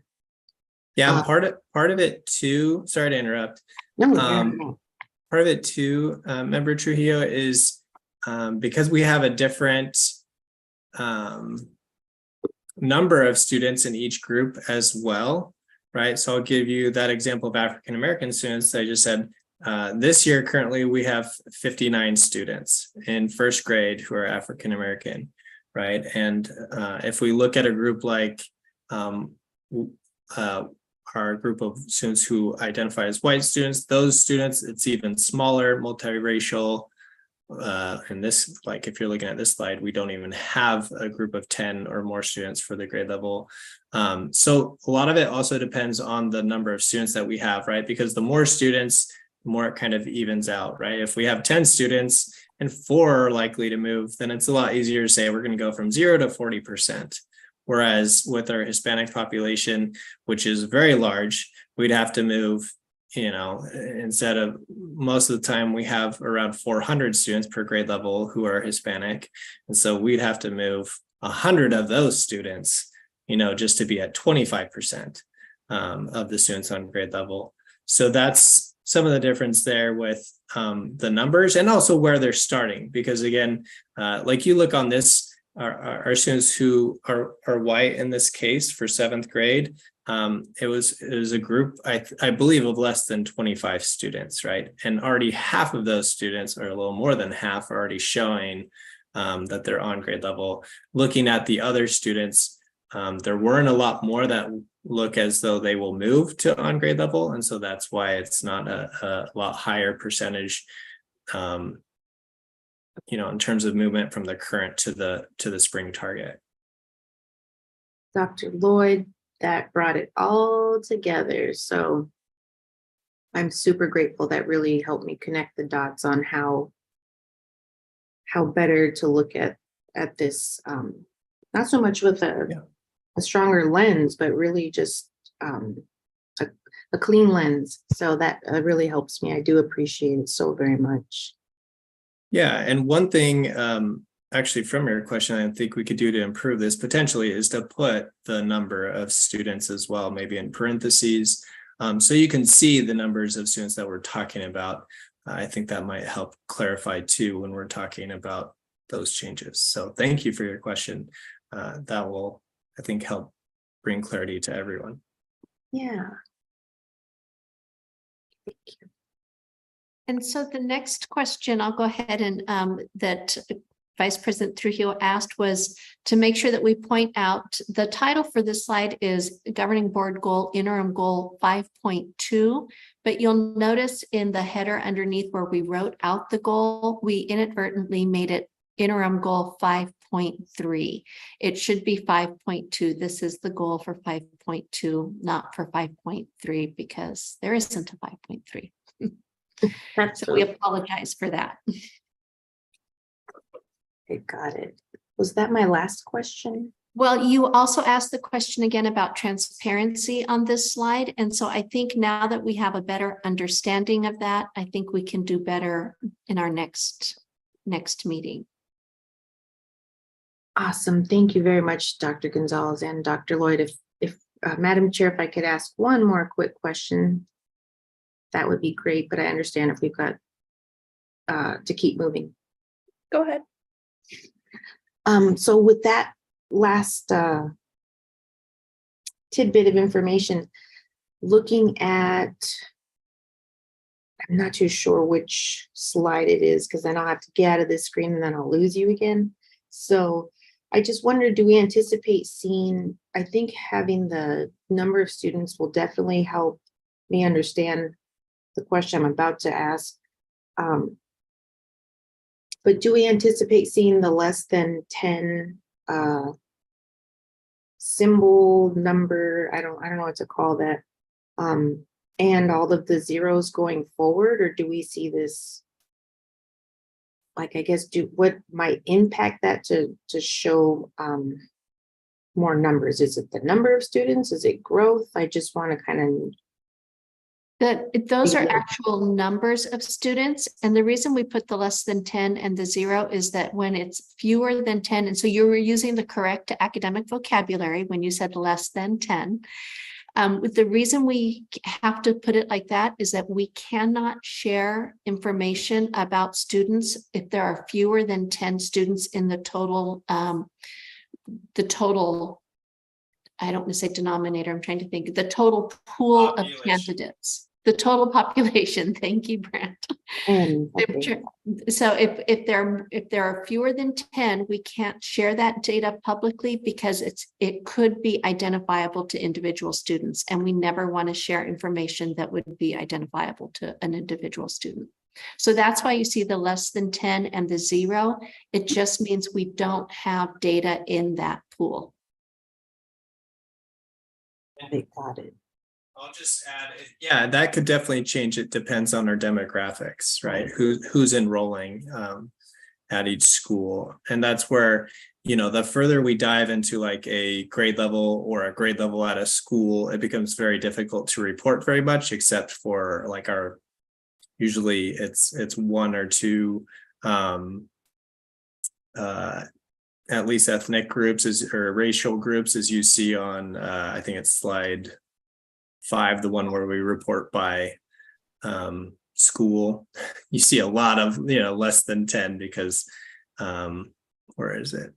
yeah, part of it too. Sorry to interrupt. No. Part of it too, Member Trujillo, is because we have a different number of students in each group as well, right? So I'll give you that example of African-American students that I just said. This year, currently, we have 59 students in first grade who are African-American, right? And if we look at a group like our group of students who identify as white students, those students, it's even smaller, multiracial. And this, like if you're looking at this slide, we don't even have a group of 10 or more students for the grade level. So a lot of it also depends on the number of students that we have, right? Because the more students, the more it kind of evens out, right? If we have 10 students and 4 are likely to move, then it's a lot easier to say we're going to go from 0 to 40%. Whereas with our Hispanic population, which is very large, we'd have to move, instead of most of the time we have around 400 students per grade level who are Hispanic. And so we'd have to move 100 of those students, just to be at 25% of the students on grade level. So that's some of the difference there with the numbers and also where they're starting, because again, like you look on this, our students who are white in this case for 7th grade, it was a group, I believe, of less than 25 students, right? And already half of those students, or a little more than half, are already showing that they're on grade level. Looking at the other students, there weren't a lot more that look as though they will move to on grade level, and so that's why it's not a lot higher percentage, in terms of movement from the current to the spring target. Dr. Lloyd, that brought it all together. So I'm super grateful. That really helped me connect the dots on how better to look at this, not so much with a stronger lens, but really just a clean lens. So that really helps me. I do appreciate it so very much. Yeah, and one thing actually from your question I think we could do to improve this potentially is to put the number of students as well, maybe in parentheses, so you can see the numbers of students that we're talking about. I think that might help clarify too when we're talking about those changes. So thank you for your question. That will, I think, help bring clarity to everyone. Yeah. Thank you. And so the next question I'll go ahead and that Vice President Trujillo asked was to make sure that we point out the title for this slide is Governing Board Goal Interim Goal 5.2, but you'll notice in the header underneath where we wrote out the goal, we inadvertently made it Interim Goal 5.3. It should be 5.2. This is the goal for 5.2, not for 5.3, because there isn't a 5.3. So we apologize for that. Okay, got it. Was that my last question? Well, you also asked the question again about transparency on this slide. And so I think now that we have a better understanding of that, I think we can do better in our next meeting. Awesome. Thank you very much, Dr. Gonzalez and Dr. Lloyd. If Madam Chair, if I could ask one more quick question, that would be great, but I understand if we've got to keep moving. Go ahead. So with that last tidbit of information, looking at, I'm not too sure which slide it is, because then I'll have to get out of this screen and then I'll lose you again. So I just wonder, do we anticipate seeing, I think having the number of students will definitely help me understand the question I'm about to ask. But do we anticipate seeing the less than 10 symbol number? I don't know what to call that. And all of the zeros going forward, or do we see this? Like, I guess, what might impact that to show more numbers? Is it the number of students? Is it growth? I just want to kind of. Those are actual numbers of students. And the reason we put the less than 10 and the 0 is that when it's fewer than 10, and so you were using the correct academic vocabulary when you said less than 10. The reason we have to put it like that is that we cannot share information about students if there are fewer than 10 students in the total, I don't want to say denominator, I'm trying to think, the total pool of candidates. The total population. Thank you, Brent. Okay. So if there are fewer than 10, we can't share that data publicly because it could be identifiable to individual students, and we never want to share information that would be identifiable to an individual student. So that's why you see the less than 10 and the 0. It just means we don't have data in that pool. Got it. I'll just add, yeah, that could definitely change. It depends on our demographics, right? Who's enrolling at each school. And that's where, the further we dive into like a grade level or a grade level at a school, it becomes very difficult to report very much, except for like usually it's one or two at least ethnic groups or racial groups, as you see on I think it's slide 5, the one where we report by school, you see a lot of, less than 10 because, where is it?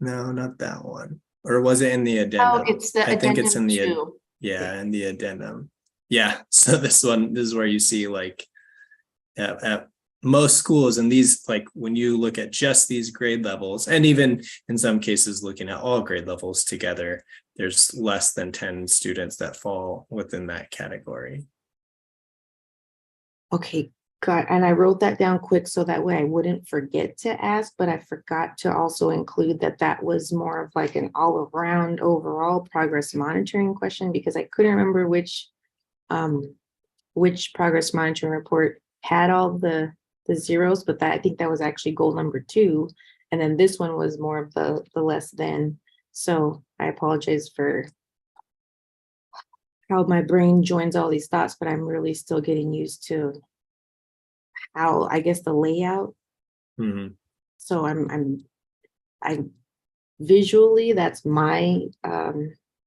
No, not that one. Or was it in the addendum? Oh, it's the I think it's in addendum the, two. yeah, in the addendum. Yeah, so this is where you see like at most schools, and these, like when you look at just these grade levels, and even in some cases looking at all grade levels together, there's less than 10 students that fall within that category. Okay, got, and I wrote that down quick so that way I wouldn't forget to ask, but I forgot to also include that was more of like an all around overall progress monitoring question, because I couldn't remember which progress monitoring report had all the zeros, but I think that was actually goal number 2. And then this one was more of the less than. So I apologize for how my brain joins all these thoughts, but I'm really still getting used to how, I guess, the layout. Mhm. So I visually, that's my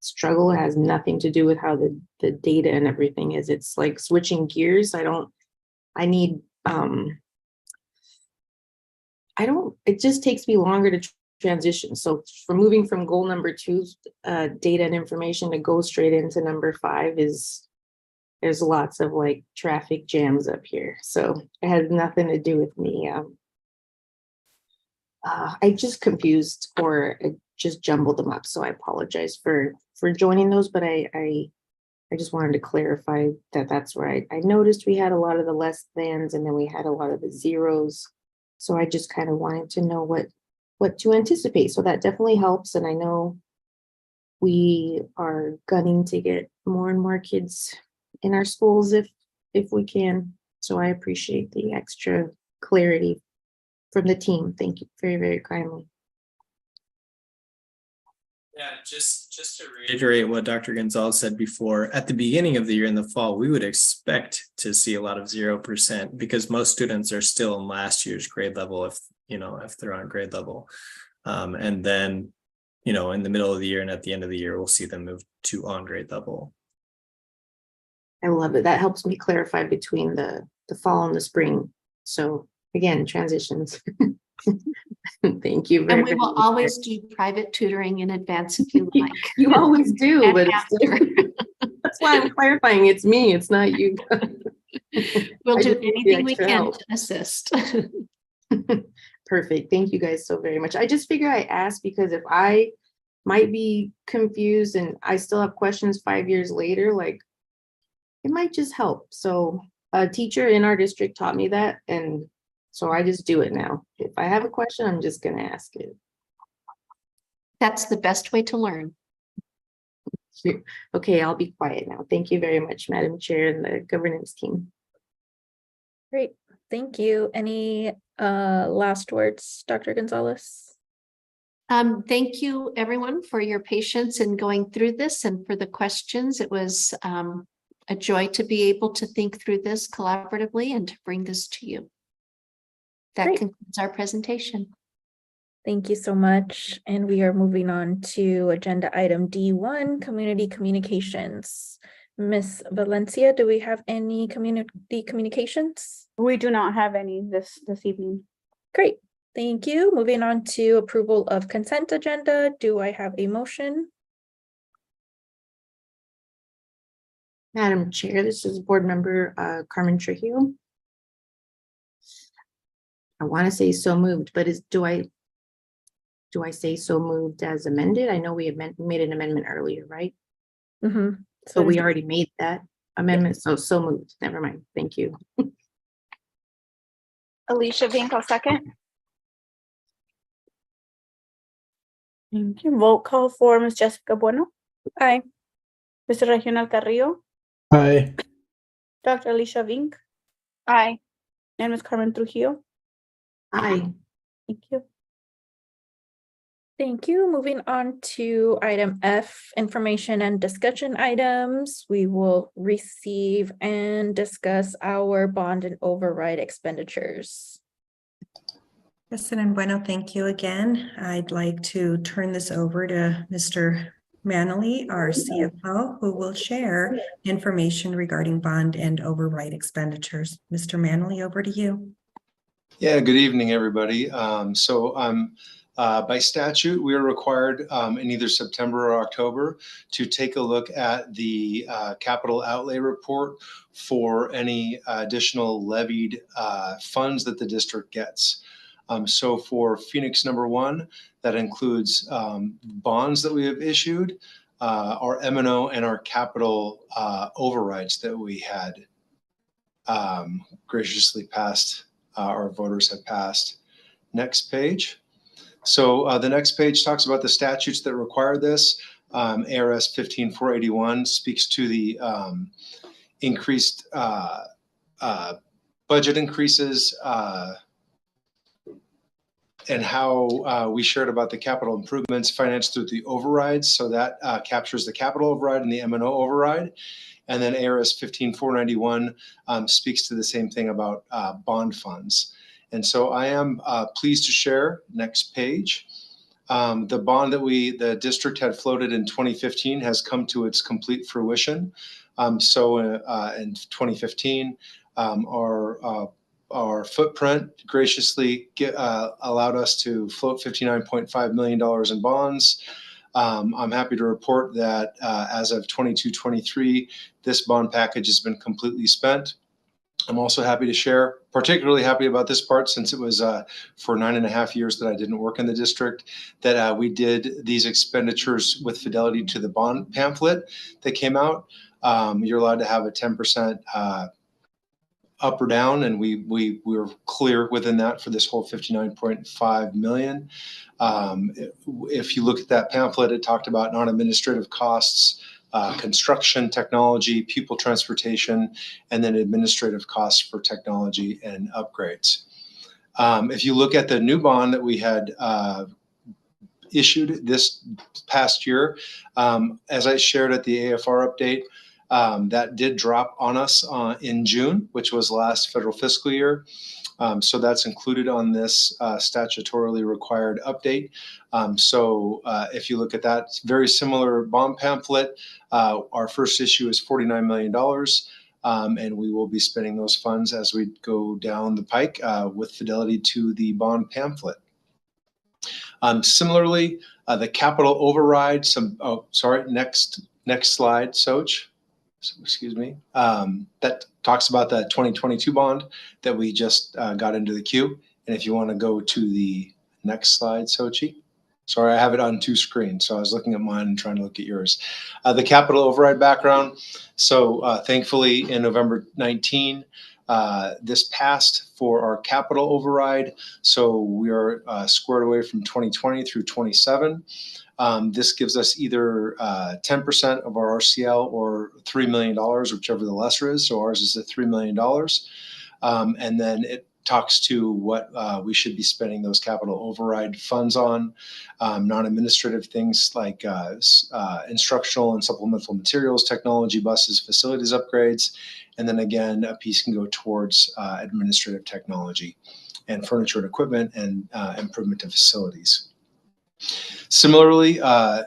struggle. It has nothing to do with how the data and everything is. It's like switching gears. It just takes me longer to transition. So for moving from goal number 2, data and information, to go straight into number 5 there's lots of like traffic jams up here. So it has nothing to do with me. I just confused or I just jumbled them up. So I apologize for joining those, but I just wanted to clarify that's right. I noticed we had a lot of the less thans and then we had a lot of the zeros. So I just kind of wanted to know what to anticipate. So that definitely helps. And I know we are gunning to get more and more kids in our schools if we can. So I appreciate the extra clarity from the team. Thank you very, very kindly. Yeah, just to reiterate what Dr. Gonzalez said before, at the beginning of the year in the fall, we would expect to see a lot of 0% because most students are still in last year's grade level if they're on grade level. And then, in the middle of the year and at the end of the year, we'll see them move to on grade level. I love it. That helps me clarify between the fall and the spring. So again, transitions. Thank you very And we will much. always do private tutoring in advance if you like. You always do, And but after. that's why I'm clarifying. It's me, it's not you. We'll I do just need the anything we extra can help. to assist. Perfect. Thank you guys so very much. I just figure I asked because if I might be confused and I still have questions 5 years later, like it might just help. So a teacher in our district taught me that. And so I just do it now. If I have a question, I'm just going to ask it. That's the best way to learn. Okay, I'll be quiet now. Thank you very much, Madam Chair and the governance team. Great, thank you. Any last words, Dr. Gonzalez? Thank you, everyone, for your patience in going through this and for the questions. It was a joy to be able to think through this collaboratively and to bring this to you. That Great. concludes our presentation. Thank you so much. And we are moving on to agenda item D1, community communications. Ms. Valencia, do we have any community communications? We do not have any this evening. Great, thank you. Moving on to approval of consent agenda. Do I have a motion? Madam Chair, this is Board Member Carmen Trujillo. I want to say so moved, but do I say so moved as amended? I know we made an amendment earlier, right? Mm-hmm. So we already made that amendment. So moved. Never mind. Thank you. Alicia Vink, I'll second. Thank you. Vote call for Ms. Jessica Bueno, Aye. Mr. Regional Carrillo, Hi. Dr. Alicia Vink, Aye. and Ms. Carmen Trujillo. Aye. Thank you. Thank you. Moving on to item F, information and discussion items. We will receive and discuss our bond and override expenditures. President Bueno, thank you again. I'd like to turn this over to Mr. Manley, our CFO, who will share information regarding bond and override expenditures. Mr. Manley, over to you. Yeah, good evening, everybody. By statute, we are required in either September or October to take a look at the capital outlay report for any additional levied funds that the district gets. So for Phoenix number 1, that includes bonds that we have issued, our M&O and our capital overrides that we had graciously passed. Our voters have passed. Next page. So the next page talks about the statutes that require this. ARS 15481 speaks to the increased budget increases and how we shared about the capital improvements financed through the overrides. So that captures the capital override and the M&O override. And then ARS 15491 speaks to the same thing about bond funds. And so I am pleased to share, next page, the bond that the district had floated in 2015 has come to its complete fruition. In 2015, our footprint graciously allowed us to float $59.5 million in bonds. I'm happy to report that as of 22-23, this bond package has been completely spent. I'm also happy to share, particularly happy about this part since it was for 9.5 years that I didn't work in the district, that we did these expenditures with fidelity to the bond pamphlet that came out. You're allowed to have a 10% up or down, and we were clear within that for this whole $59.5 million. If you look at that pamphlet, it talked about non-administrative costs, construction, technology, pupil transportation, and then administrative costs for technology and upgrades. If you look at the new bond that we had issued this past year, as I shared at the AFR update, that did drop on us in June, which was last federal fiscal year. So that's included on this statutorily required update. If you look at that, very similar bond pamphlet. Our first issue is $49 million, and we will be spending those funds as we go down the pike with fidelity to the bond pamphlet. Similarly, the capital override, next slide, Soch. Excuse me. That talks about the 2022 bond that we just got into the queue. And if you want to go to the next slide, Sochi. Sorry, I have it on 2 screens. So I was looking at mine and trying to look at yours. The capital override background. So thankfully in November 19, this passed for our capital override. So we are squared away from 2020 through 27. This gives us either 10% of our RCL or $3 million, whichever the lesser is. So ours is at $3 million. And then it talks to what we should be spending those capital override funds on, non-administrative things like instructional and supplemental materials, technology, buses, facilities upgrades. And then again, a piece can go towards administrative technology and furniture and equipment and improvement to facilities. Similarly,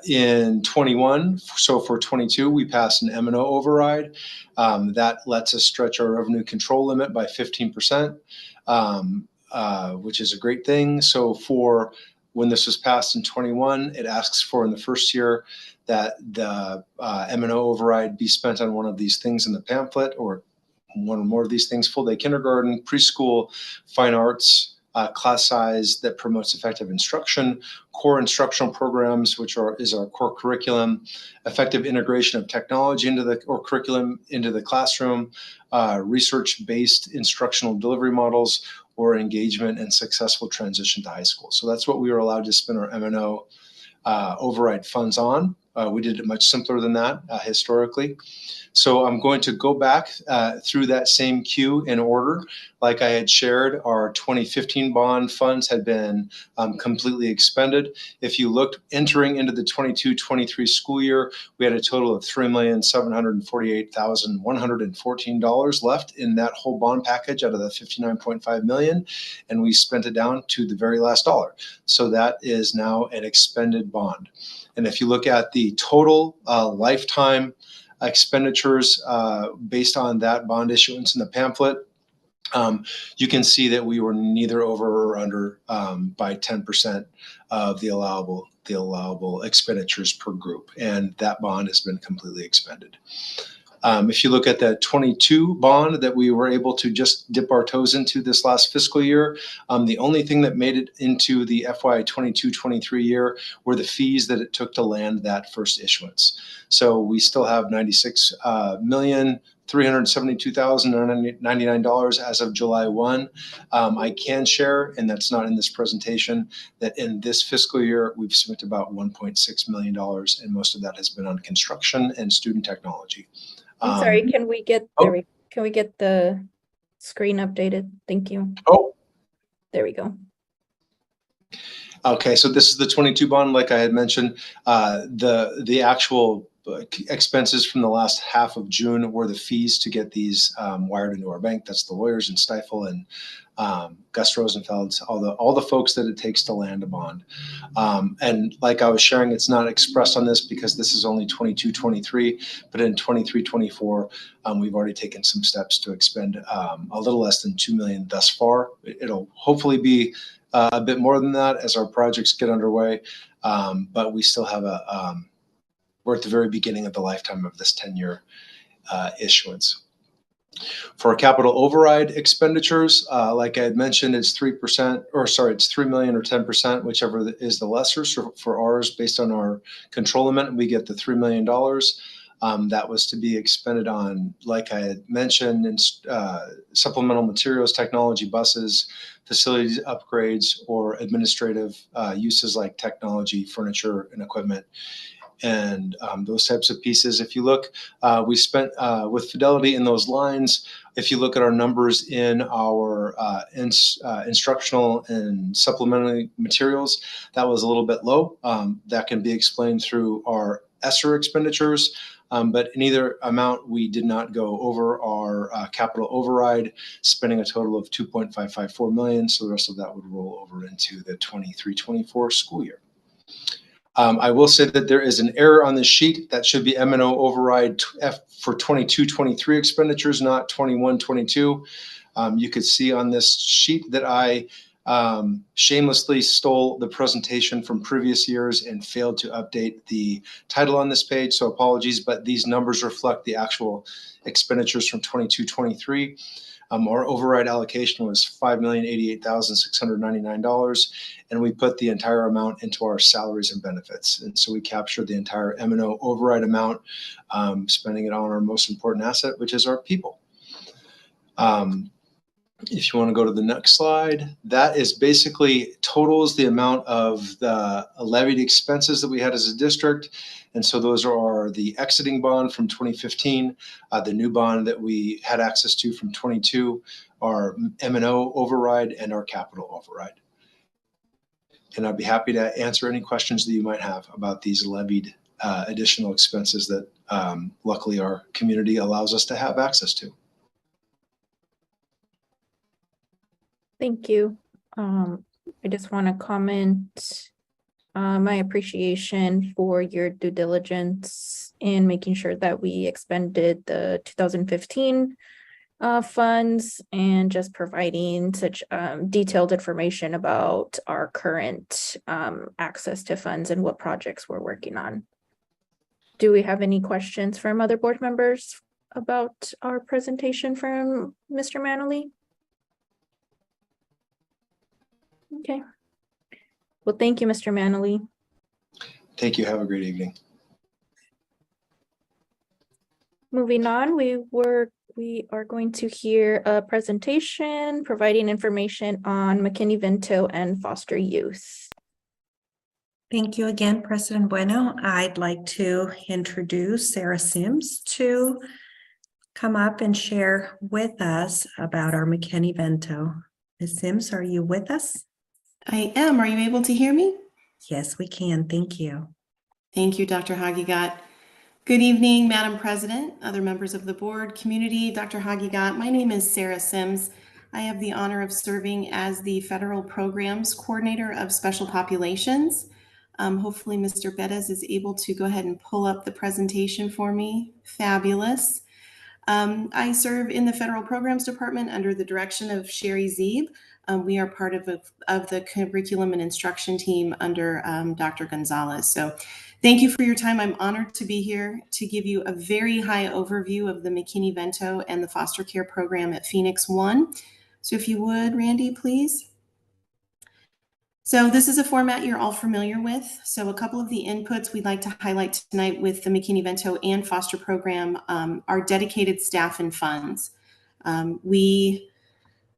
in 21, so for 22, we passed an M&O override. That lets us stretch our revenue control limit by 15%, which is a great thing. So for when this was passed in 21, it asks for in the first year that the M&O override be spent on one of these things in the pamphlet, or one or more of these things: full day kindergarten, preschool, fine arts, class size that promotes effective instruction, core instructional programs, which is our core curriculum, effective integration of technology into the curriculum into the classroom, research-based instructional delivery models, or engagement and successful transition to high school. So that's what we were allowed to spend our M&O override funds on. We did it much simpler than that historically. So I'm going to go back through that same queue in order. Like I had shared, our 2015 bond funds had been completely expended. If you looked entering into the 22-23 school year, we had a total of $3,748,114 left in that whole bond package out of the $59.5 million, and we spent it down to the very last dollar. So that is now an expended bond. And if you look at the the total lifetime expenditures based on that bond issuance in the pamphlet, you can see that we were neither over or under by 10% of the allowable expenditures per group, and that bond has been completely expended. If you look at the 22 bond that we were able to just dip our toes into this last fiscal year, the only thing that made it into the FY 22-23 year were the fees that it took to land that first issuance. So we still have $96,372,099 as of July 1. I can share, and that's not in this presentation, that in this fiscal year, we've spent about $1.6 million, and most of that has been on construction and student technology. I'm sorry, can we get oh. can we get the screen updated? Thank you. Oh, there we go. Okay, so this is the 22 bond, like I had mentioned. The actual expenses from the last half of June were the fees to get these wired into our bank. That's the lawyers and Stifel and Gus Rosenfeld, all the folks that it takes to land a bond. And like I was sharing, it's not expressed on this because this is only 22-23, but in 23-24, we've already taken some steps to expend a little less than $2 million thus far. It'll hopefully be a bit more than that as our projects get underway, but we still have we're at the very beginning of the lifetime of this 10-year issuance. For capital override expenditures, like I had mentioned, it's 3%, or sorry, it's 3 million or 10%, whichever is the lesser. So for ours, based on our control limit, we get the $3 million. That was to be expended on, like I had mentioned, in, supplemental materials, technology buses, facilities upgrades, or administrative uses like technology, furniture, and equipment. And those types of pieces. If you look, we spent with fidelity in those lines. If you look at our numbers in our instructional and supplementary materials, that was a little bit low. That can be explained through our ESSER expenditures. But in either amount, we did not go over our capital override, spending a total of $2.554 million. So the rest of that would roll over into the 23-24 school year. I will say that there is an error on this sheet. That should be M&O override for 22-23 expenditures, not 21-22. You could see on this sheet that I shamelessly stole the presentation from previous years and failed to update the title on this page. So apologies, but these numbers reflect the actual expenditures from 22-23. Our override allocation was $5,088,699, and we put the entire amount into our salaries and benefits. And so we captured the entire M&O override amount, spending it on our most important asset, which is our people. If you want to go to the next slide, that is basically totals the amount of the levied expenses that we had as a district. And so those are the exiting bond from 2015, the new bond that we had access to from 22, our M&O override, and our capital override. And I'd be happy to answer any questions that you might have about these levied additional expenses that luckily our community allows us to have access to. Thank you. I just want to comment my appreciation for your due diligence in making sure that we expended the 2015 funds and just providing such detailed information about our current access to funds and what projects we're working on. Do we have any questions from other board members about our presentation from Mr. Manley? Okay. Well, thank you, Mr. Manley. Thank you. Have a great evening. Moving on, we are going to hear a presentation providing information on McKinney-Vento and foster youth. Thank you again, President Bueno. I'd like to introduce Sarah Sims to come up and share with us about our McKinney-Vento. Ms. Sims, are you with us? I am. Are you able to hear me? Yes, we can. Thank you. Thank you, Dr. Hagigat. Good evening, Madam President, other members of the board, community, Dr. Hagigat. My name is Sarah Sims. I have the honor of serving as the Federal Programs Coordinator of Special Populations. Hopefully Mr. Bettis is able to go ahead and pull up the presentation for me. Fabulous. I serve in the Federal Programs Department under the direction of Sherry Zeeb. We are part of the curriculum and instruction team under Dr. Gonzalez. So thank you for your time. I'm honored to be here to give you a very high overview of the McKinney-Vento and the foster care program at Phoenix One. So if you would, Randy, please. So this is a format you're all familiar with. So a couple of the inputs we'd like to highlight tonight with the McKinney-Vento and foster program are dedicated staff and funds. We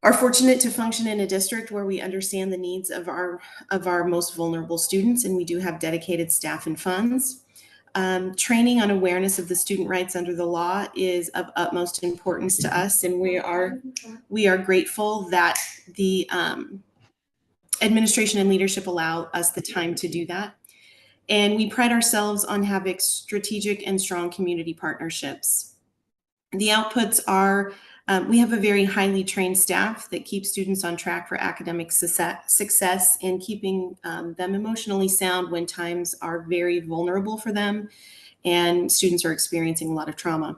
are fortunate to function in a district where we understand the needs of our most vulnerable students, and we do have dedicated staff and funds. Training on awareness of the student rights under the law is of utmost importance to us, and we are grateful that the administration and leadership allow us the time to do that. And we pride ourselves on having strategic and strong community partnerships. The outputs are, we have a very highly trained staff that keeps students on track for academic success and keeping them emotionally sound when times are very vulnerable for them and students are experiencing a lot of trauma.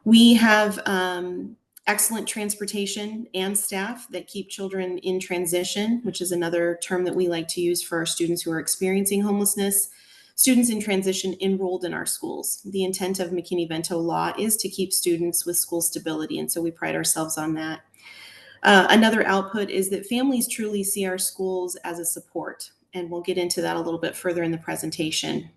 We have excellent transportation and staff that keep children in transition, which is another term that we like to use for our students who are experiencing homelessness. Students in transition enrolled in our schools. The intent of McKinney-Vento law is to keep students with school stability, and so we pride ourselves on that. Another output is that families truly see our schools as a support, and we'll get into that a little bit further in the presentation.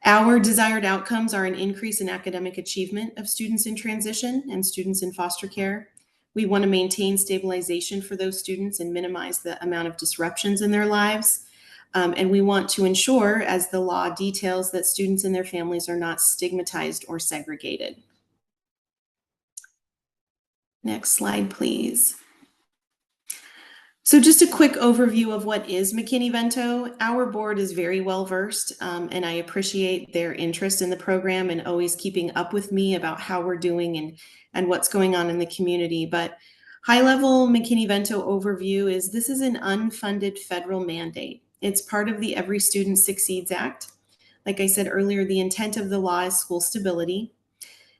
Our desired outcomes are an increase in academic achievement of students in transition and students in foster care. We want to maintain stabilization for those students and minimize the amount of disruptions in their lives. And we want to ensure, as the law details, that students and their families are not stigmatized or segregated. Next slide, please. So just a quick overview of what is McKinney-Vento. Our board is very well versed, and I appreciate their interest in the program and always keeping up with me about how we're doing and what's going on in the community. But high-level McKinney-Vento overview is this is an unfunded federal mandate. It's part of the Every Student Succeeds Act. Like I said earlier, the intent of the law is school stability.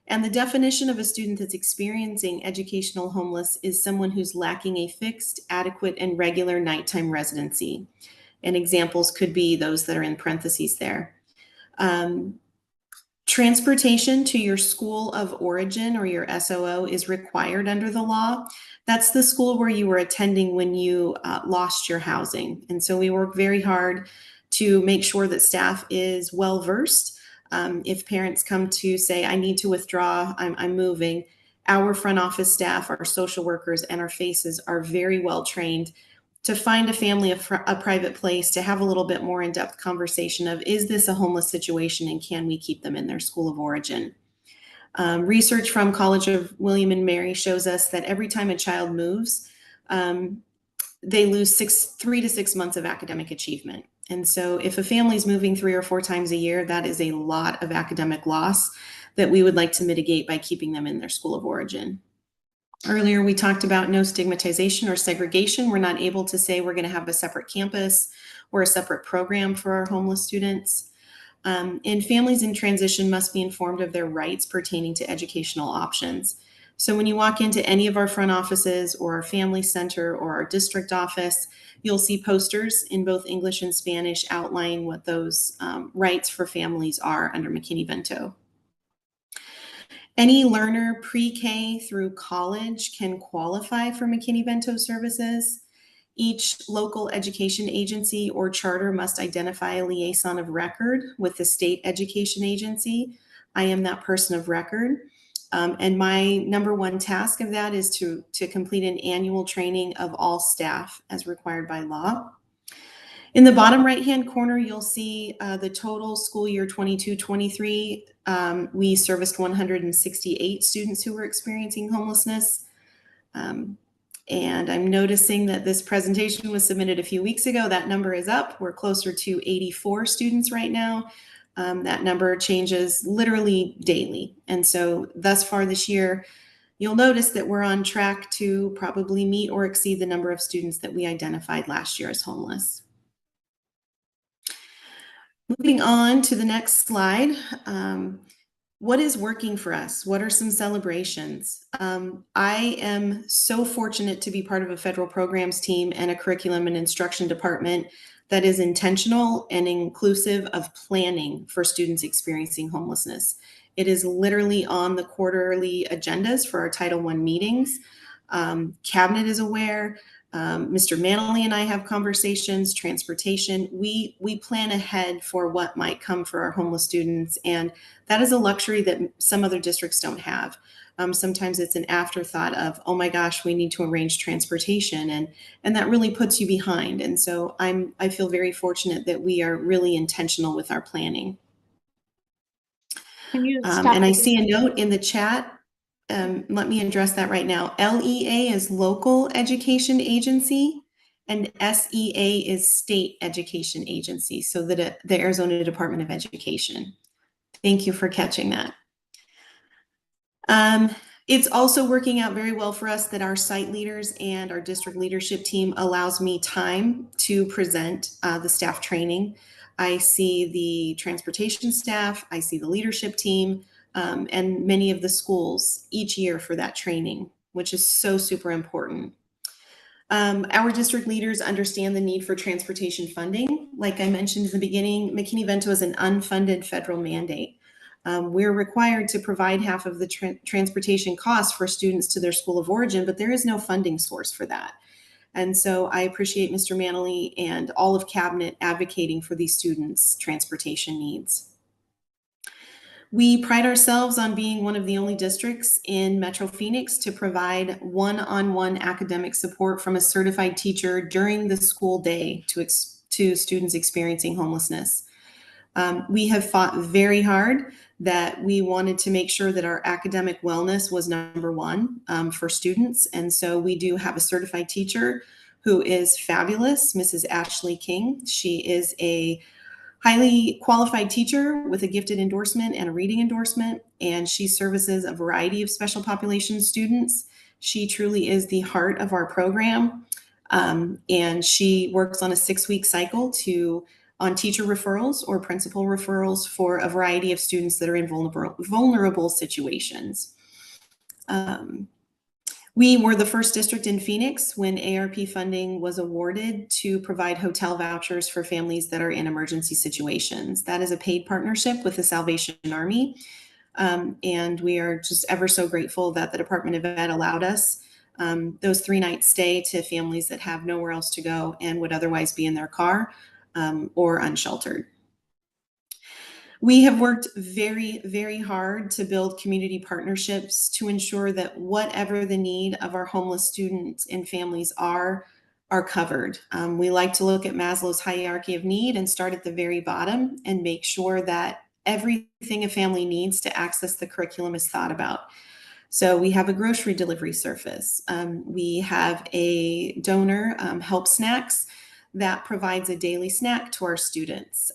And the definition of a student that's experiencing educational homeless is someone who's lacking a fixed, adequate, and regular nighttime residency. And examples could be those that are in parentheses there. Transportation to your school of origin or your SOO is required under the law. That's the school where you were attending when you lost your housing. And so we work very hard to make sure that staff is well versed. If parents come to say, I need to withdraw, I'm moving, our front office staff, our social workers, and our FACEs are very well trained to find a family, a private place, to have a little bit more in-depth conversation of, is this a homeless situation and can we keep them in their school of origin? Research from College of William and Mary shows us that every time a child moves, they lose 3 to 6 months of academic achievement. And so if a family is moving 3 or 4 times a year, that is a lot of academic loss that we would like to mitigate by keeping them in their school of origin. Earlier, we talked about no stigmatization or segregation. We're not able to say we're going to have a separate campus or a separate program for our homeless students. And families in transition must be informed of their rights pertaining to educational options. So when you walk into any of our front offices or our family center or our district office, you'll see posters in both English and Spanish outlining what those rights for families are under McKinney-Vento. Any learner pre-K through college can qualify for McKinney-Vento services. Each local education agency or charter must identify a liaison of record with the state education agency. I am that person of record. And my number one task of that is to complete an annual training of all staff as required by law. In the bottom right-hand corner, you'll see the total school year 22-23. We serviced 168 students who were experiencing homelessness. And I'm noticing that this presentation was submitted a few weeks ago. That number is up. We're closer to 84 students right now. That number changes literally daily. And so thus far this year, you'll notice that we're on track to probably meet or exceed the number of students that we identified last year as homeless. Moving on to the next slide. What is working for us? What are some celebrations? I am so fortunate to be part of a federal programs team and a curriculum and instruction department that is intentional and inclusive of planning for students experiencing homelessness. It is literally on the quarterly agendas for our Title I meetings. Cabinet is aware. Mr. Manley and I have conversations, transportation. We plan ahead for what might come for our homeless students, and that is a luxury that some other districts don't have. Sometimes it's an afterthought of, oh my gosh, we need to arrange transportation, and that really puts you behind. And so I feel very fortunate that we are really intentional with our planning. Can you stop And I it? see a note in the chat. Let me address that right now. LEA is Local Education Agency, and SEA is State Education Agency, so that the Arizona Department of Education. Thank you for catching that. It's also working out very well for us that our site leaders and our district leadership team allows me time to present the staff training. I see the transportation staff, I see the leadership team, and many of the schools each year for that training, which is so super important. Our district leaders understand the need for transportation funding. Like I mentioned in the beginning, McKinney-Vento is an unfunded federal mandate. We're required to provide half of the transportation costs for students to their school of origin, but there is no funding source for that. And so I appreciate Mr. Manley and all of Cabinet advocating for these students' transportation needs. We pride ourselves on being one of the only districts in Metro Phoenix to provide one-on-one academic support from a certified teacher during the school day to students experiencing homelessness. We have fought very hard that we wanted to make sure that our academic wellness was number one for students. And so we do have a certified teacher who is fabulous, Mrs. Ashley King. She is a highly qualified teacher with a gifted endorsement and a reading endorsement, and she services a variety of special population students. She truly is the heart of our program, and she works on a 6-week cycle on teacher referrals or principal referrals for a variety of students that are in vulnerable situations. We were the first district in Phoenix when ARP funding was awarded to provide hotel vouchers for families that are in emergency situations. That is a paid partnership with the Salvation Army. And we are just ever so grateful that the Department of Ed allowed us those 3-night stay to families that have nowhere else to go and would otherwise be in their car or unsheltered. We have worked very, very hard to build community partnerships to ensure that whatever the need of our homeless students and families are covered. We like to look at Maslow's hierarchy of need and start at the very bottom and make sure that everything a family needs to access the curriculum is thought about. So we have a grocery delivery service. We have a donor, Help Snacks, that provides a daily snack to our students.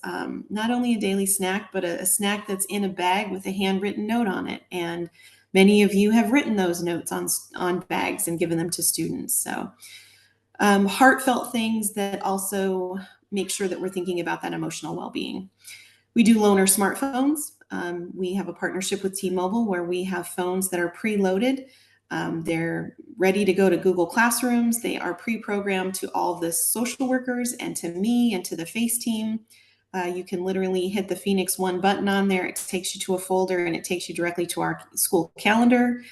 Not only a daily snack, but a snack that's in a bag with a handwritten note on it. And many of you have written those notes on bags and given them to students. So heartfelt things that also make sure that we're thinking about that emotional well-being. We do loaner smartphones. We have a partnership with T-Mobile where we have phones that are preloaded. They're ready to go to Google Classrooms. They are pre-programmed to all the social workers and to me and to the FACE team. You can literally hit the Phoenix One button on there. It takes you to a folder and it takes you directly to our school calendar.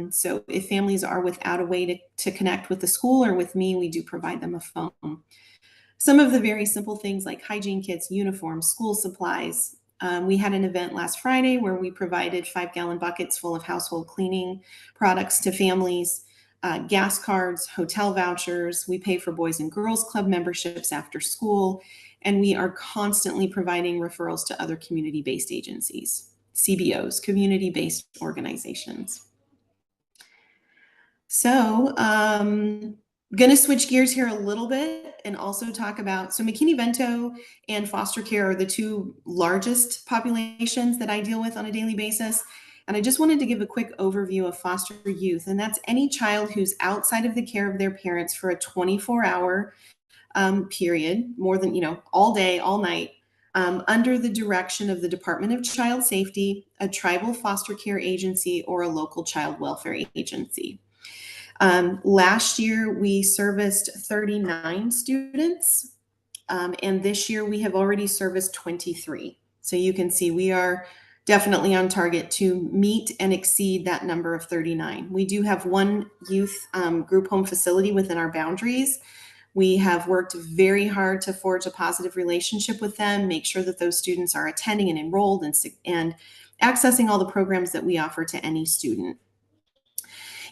So if families are without a way to connect with the school or with me, we do provide them a phone. Some of the very simple things like hygiene kits, uniforms, school supplies. We had an event last Friday where we provided 5-gallon buckets full of household cleaning products to families, gas cards, hotel vouchers. We pay for Boys and Girls Club memberships after school, and we are constantly providing referrals to other community-based agencies, CBOs, community-based organizations. So going to switch gears here a little bit and also talk about, so McKinney-Vento and foster care are the two largest populations that I deal with on a daily basis. And I just wanted to give a quick overview of foster youth. And that's any child who's outside of the care of their parents for a 24-hour period, more than, all day, all night, under the direction of the Department of Child Safety, a tribal foster care agency, or a local child welfare agency. Last year, we serviced 39 students, and this year we have already serviced 23. So you can see we are definitely on target to meet and exceed that number of 39. We do have one youth group home facility within our boundaries. We have worked very hard to forge a positive relationship with them, make sure that those students are attending and enrolled and accessing all the programs that we offer to any student.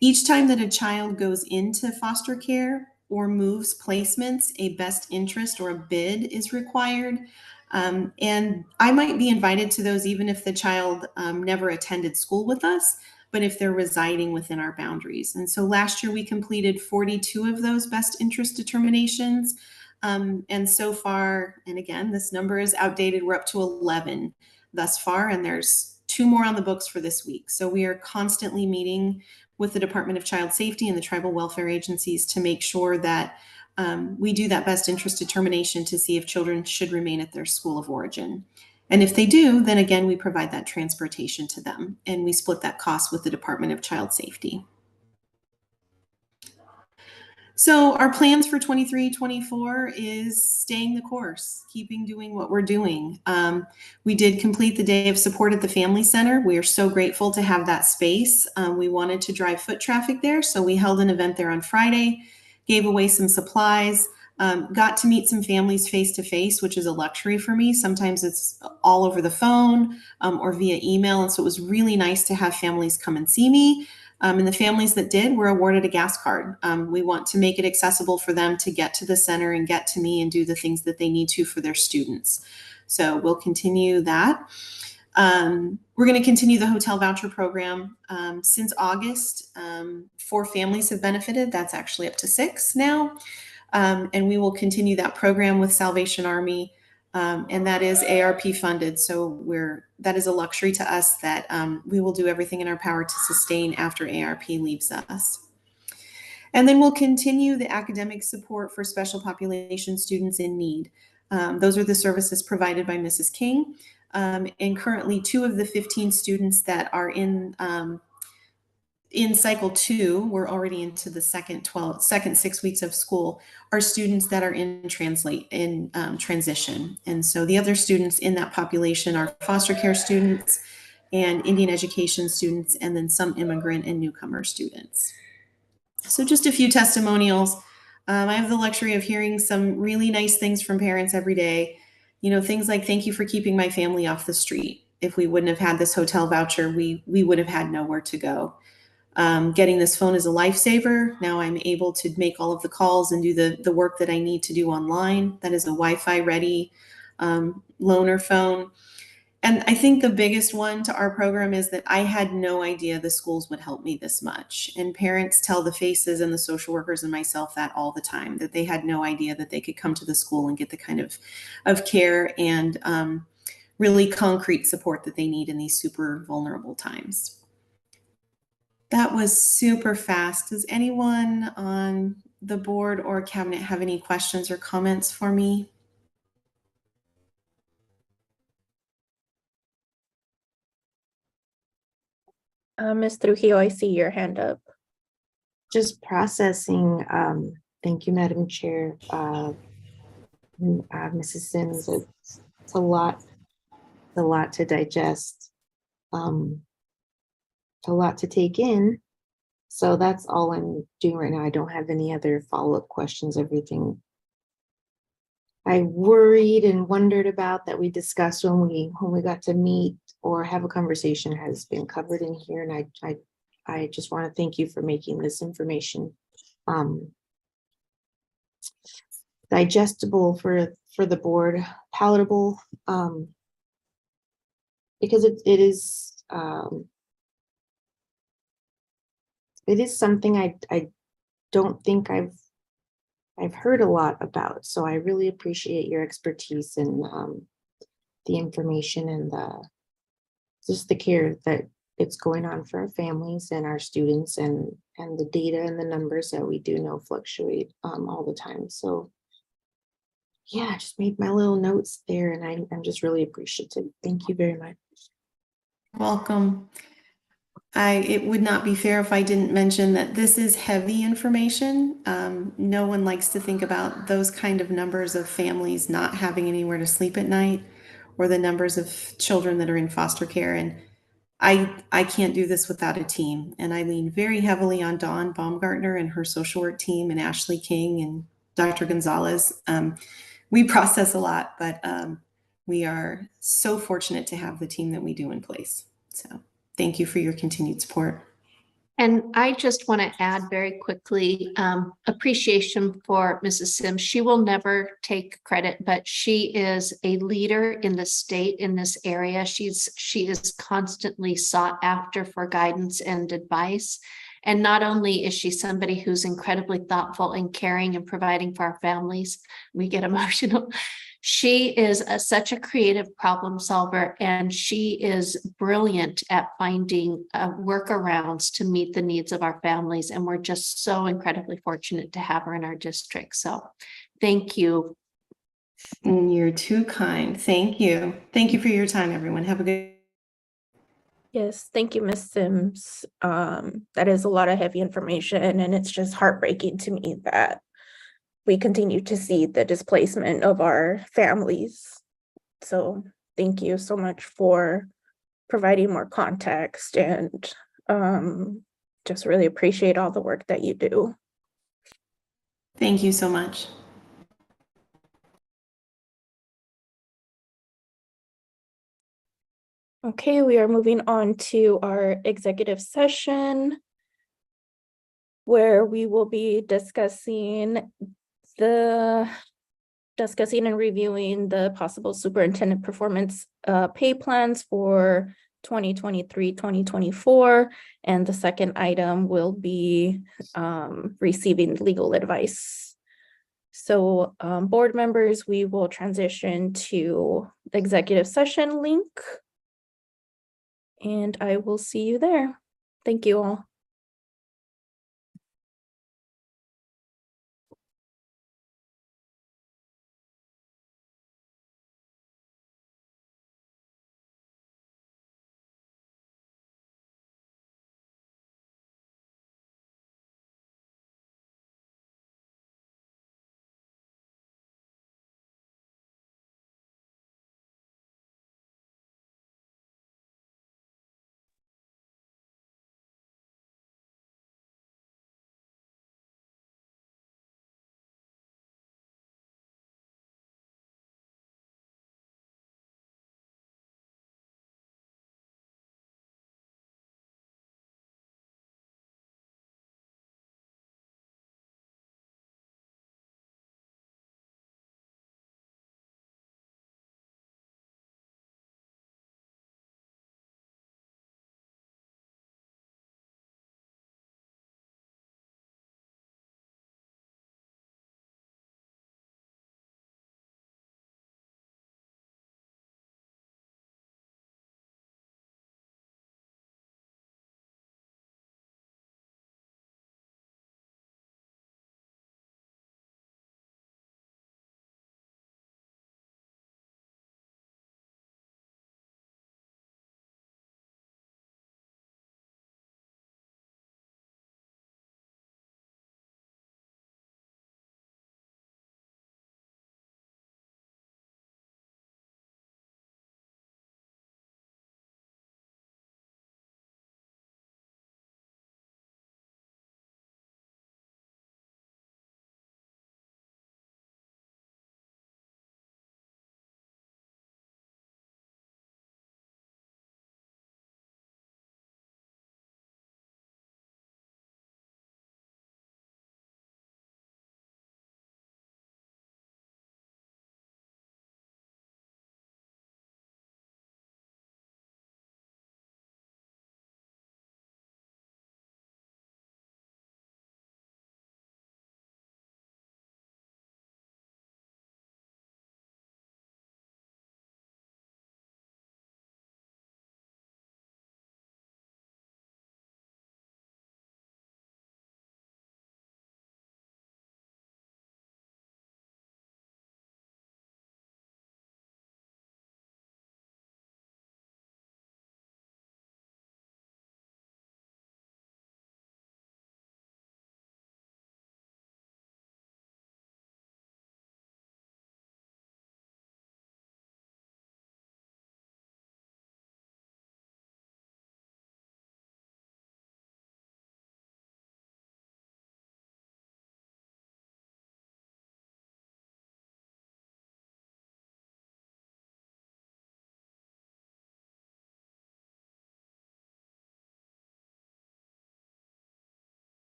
Each time that a child goes into foster care or moves placements, a best interest or a bid is required. And I might be invited to those even if the child never attended school with us, but if they're residing within our boundaries. And so last year we completed 42 of those best interest determinations. And so far, and again, this number is outdated, we're up to 11 thus far, and there's 2 more on the books for this week. So we are constantly meeting with the Department of Child Safety and the tribal welfare agencies to make sure that we do that best interest determination to see if children should remain at their school of origin. And if they do, then again, we provide that transportation to them and we split that cost with the Department of Child Safety. So our plans for 23-24 is staying the course, keeping doing what we're doing. We did complete the day of support at the Family Center. We are so grateful to have that space. We wanted to drive foot traffic there, so we held an event there on Friday, gave away some supplies, got to meet some families face to face, which is a luxury for me. Sometimes it's all over the phone or via email, and so it was really nice to have families come and see me. And the families that did were awarded a gas card. We want to make it accessible for them to get to the center and get to me and do the things that they need to for their students. So we'll continue that. We're going to continue the hotel voucher program. Since August, 4 families have benefited. That's actually up to 6 now. And we will continue that program with Salvation Army. And that is ARP funded. So that is a luxury to us that we will do everything in our power to sustain after ARP leaves us. And then we'll continue the academic support for special population students in need. Those are the services provided by Mrs. King. And currently 2 of the 15 students that are in cycle 2, we're already into the second 6 weeks of school, are students that are in transition. And so the other students in that population are foster care students and Indian education students, and then some immigrant and newcomer students. So just a few testimonials. I have the luxury of hearing some really nice things from parents every day. You know, things like, thank you for keeping my family off the street. If we wouldn't have had this hotel voucher, we would have had nowhere to go. Getting this phone is a lifesaver. Now I'm able to make all of the calls and do the work that I need to do online. That is a Wi-Fi ready loaner phone. And I think the biggest one to our program is that I had no idea the schools would help me this much. And parents tell the faces and the social workers and myself that all the time, that they had no idea that they could come to the school and get the kind of care and really concrete support that they need in these super vulnerable times. That was super fast. Does anyone on the board or cabinet have any questions or comments for me? Ms. Trujillo, I see your hand up. Just processing. Thank you, Madam Chair. Mrs. Sims, it's a lot to digest, a lot to take in. So that's all I'm doing right now. I don't have any other follow-up questions. Everything I worried and wondered about that we discussed when we got to meet or have a conversation has been covered in here. And I just want to thank you for making this information digestible for the board, palatable, because it is something I don't think I've heard a lot about. So I really appreciate your expertise and the information and just the care that it's going on for our families and our students and the data and the numbers that we do know fluctuate all the time. So yeah, I just made my little notes there, and I'm just really appreciative. Thank you very much. Welcome. It would not be fair if I didn't mention that this is heavy information. No one likes to think about those kind of numbers of families not having anywhere to sleep at night, or the numbers of children that are in foster care. And I can't do this without a team. And I lean very heavily on Dawn Baumgartner and her social work team, and Ashley King and Dr. Gonzalez. We process a lot, but we are so fortunate to have the team that we do in place. So thank you for your continued support. And I just want to add very quickly, appreciation for Mrs. Sims. She will never take credit, but she is a leader in the state in this area. She is constantly sought after for guidance and advice. And not only is she somebody who's incredibly thoughtful and caring and providing for our families, we get emotional. She is such a creative problem solver, and she is brilliant at finding workarounds to meet the needs of our families. And we're just so incredibly fortunate to have her in our district. So thank you. And you're too kind. Thank you. Thank you for your time, everyone. Have a good. Yes, thank you, Ms. Sims. That is a lot of heavy information, and it's just heartbreaking to me that we continue to see the displacement of our families. So thank you so much for providing more context, and just really appreciate all the work that you do. Thank you so much. Okay, we are moving on to our executive session, where we will be discussing and reviewing the possible superintendent performance pay plans for 2023-2024. And the second item will be receiving legal advice. So board members, we will transition to the executive session link. And I will see you there. Thank you all.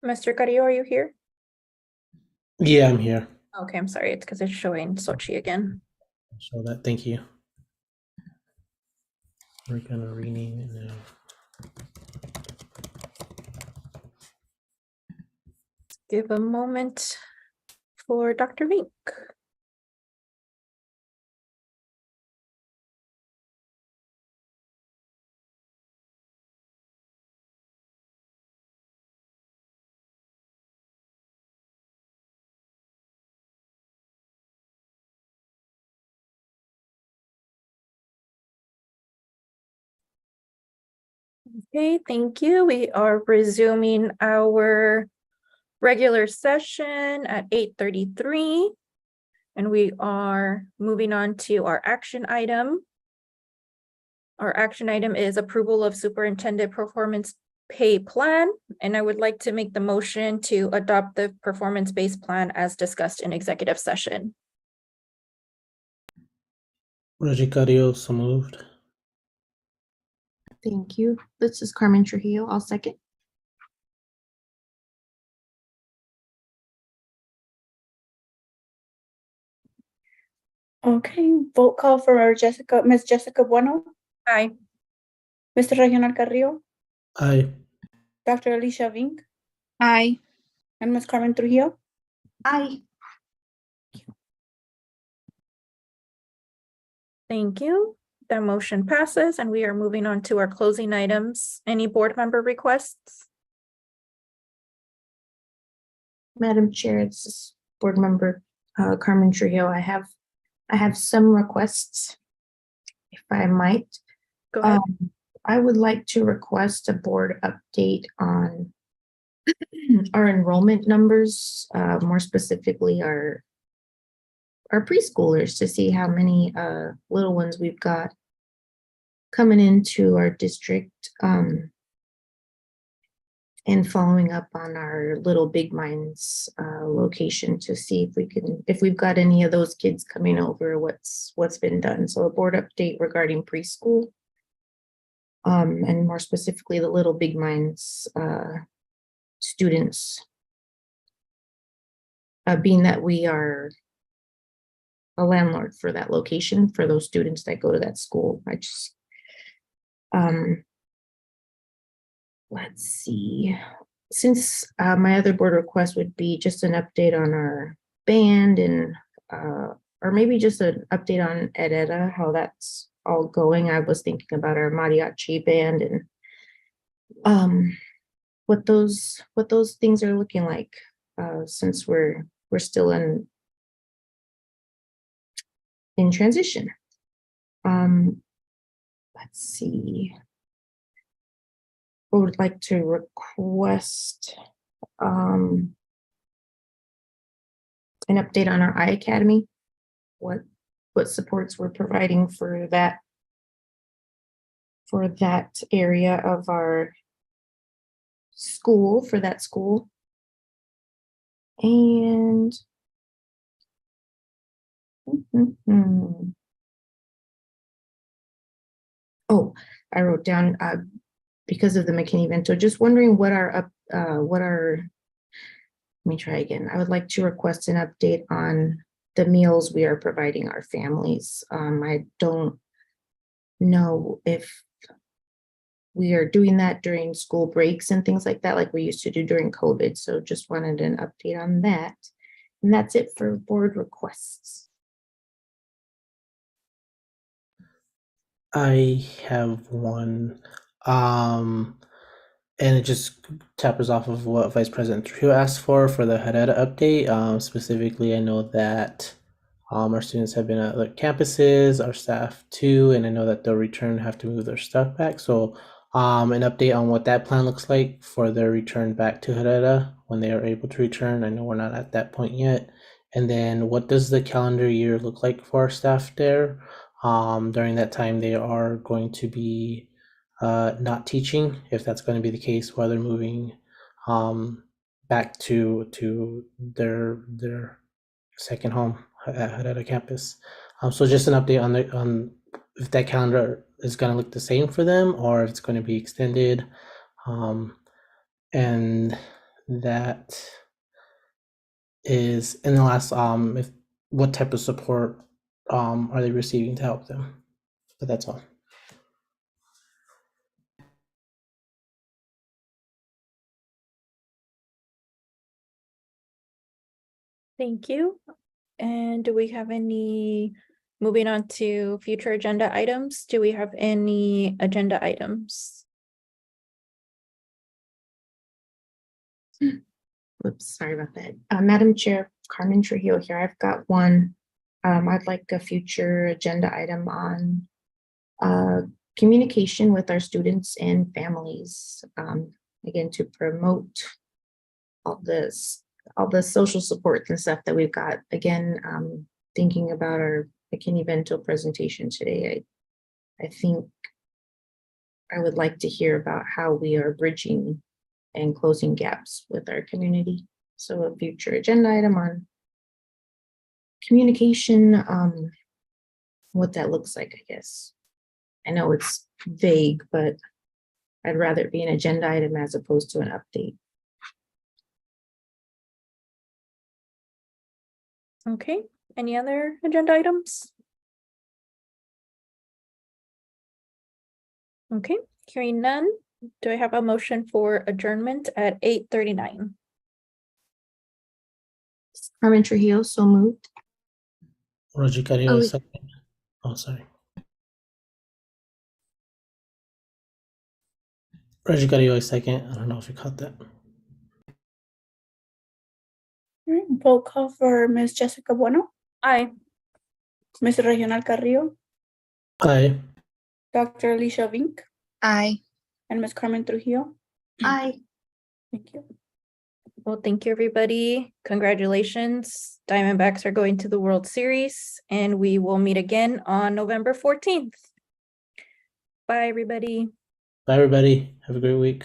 Mr. Carrillo, are you here? Yeah, I'm here. Okay, I'm sorry. It's because it's showing Sochi again. So that, thank you. We're gonna rename it now. Give a moment for Dr. Vink. Okay, thank you. We are resuming our regular session at 8:33. And we are moving on to our action item. Our action item is approval of superintendent performance pay plan. And I would like to make the motion to adopt the performance-based plan as discussed in executive session. Reggie Carrillo, so moved. Thank you. This is Carmen Trujillo. I'll second. Okay, vote call for Ms. Jessica Bueno, Aye. Mr. Regional Carrillo, Aye. Dr. Alicia Vink, Aye. and Ms. Carmen Trujillo. Aye. Thank you. The motion passes and we are moving on to our closing items. Any board member requests? Madam Chair, this is Board Member Carmen Trujillo. I have some requests, if I might. Go ahead. I would like to request a board update on our enrollment numbers, more specifically our preschoolers, to see how many little ones we've got coming into our district, and following up on our Little Big Minds location to see if we've got any of those kids coming over, what's been done. So a board update regarding preschool, and more specifically the Little Big Minds students, being that we are a landlord for that location for those students that go to that school. I just let's see. Since my other board request would be just an update on our band and or maybe just an update on Edeta, how that's all going. I was thinking about our mariachi band and what those things are looking like, since we're still in transition. Let's see. I would like to request an update on our iAcademy, what supports we're providing for that area of our school, for that school. And oh, I wrote down because of the McKinney Vento, just wondering what our let me try again. I would like to request an update on the meals we are providing our families. I don't know if we are doing that during school breaks and things like that, like we used to do during COVID. So just wanted an update on that. And that's it for board requests. I have one. And it just tapers off of what Vice President Trujillo asked for the Herrera update. Specifically, I know that our students have been at other campuses, our staff too, and I know that they'll return, have to move their stuff back. So an update on what that plan looks like for their return back to Herrera when they are able to return. I know we're not at that point yet. And then what does the calendar year look like for our staff there? During that time, they are going to be not teaching, if that's going to be the case, while they're moving back to their second home at a campus. So just an update on if that calendar is going to look the same for them or if it's going to be extended. And that is in the last if what type of support are they receiving to help them? But that's all. Thank you. And do we have any, moving on to future agenda items, do we have any agenda items? Oops, sorry about that. Madam Chair, Carmen Trujillo here. I've got one. I'd like a future agenda item on communication with our students and families. Again, to promote all the social support and stuff that we've got. Again, thinking about our McKinney Bento presentation today, I think I would like to hear about how we are bridging and closing gaps with our community. So a future agenda item on communication, what that looks like, I guess. I know it's vague, but I'd rather it be an agenda item as opposed to an update. Okay, any other agenda items? Okay, hearing none, do I have a motion for adjournment at 8:39? Carmen Trujillo, so moved. Roger Carrillo, Oh, second. Oh, sorry. Roger Carrillo, second. I don't know if you caught that. All right, roll call for Ms. Jessica Bueno, Aye. Ms. Regional Carrillo, Aye. Dr. Alicia Vink, Aye. and Ms. Carmen Trujillo. Aye. Thank you. Well, thank you, everybody. Congratulations. Diamondbacks are going to the World Series, and we will meet again on November 14th. Bye, everybody. Bye, everybody. Have a great week.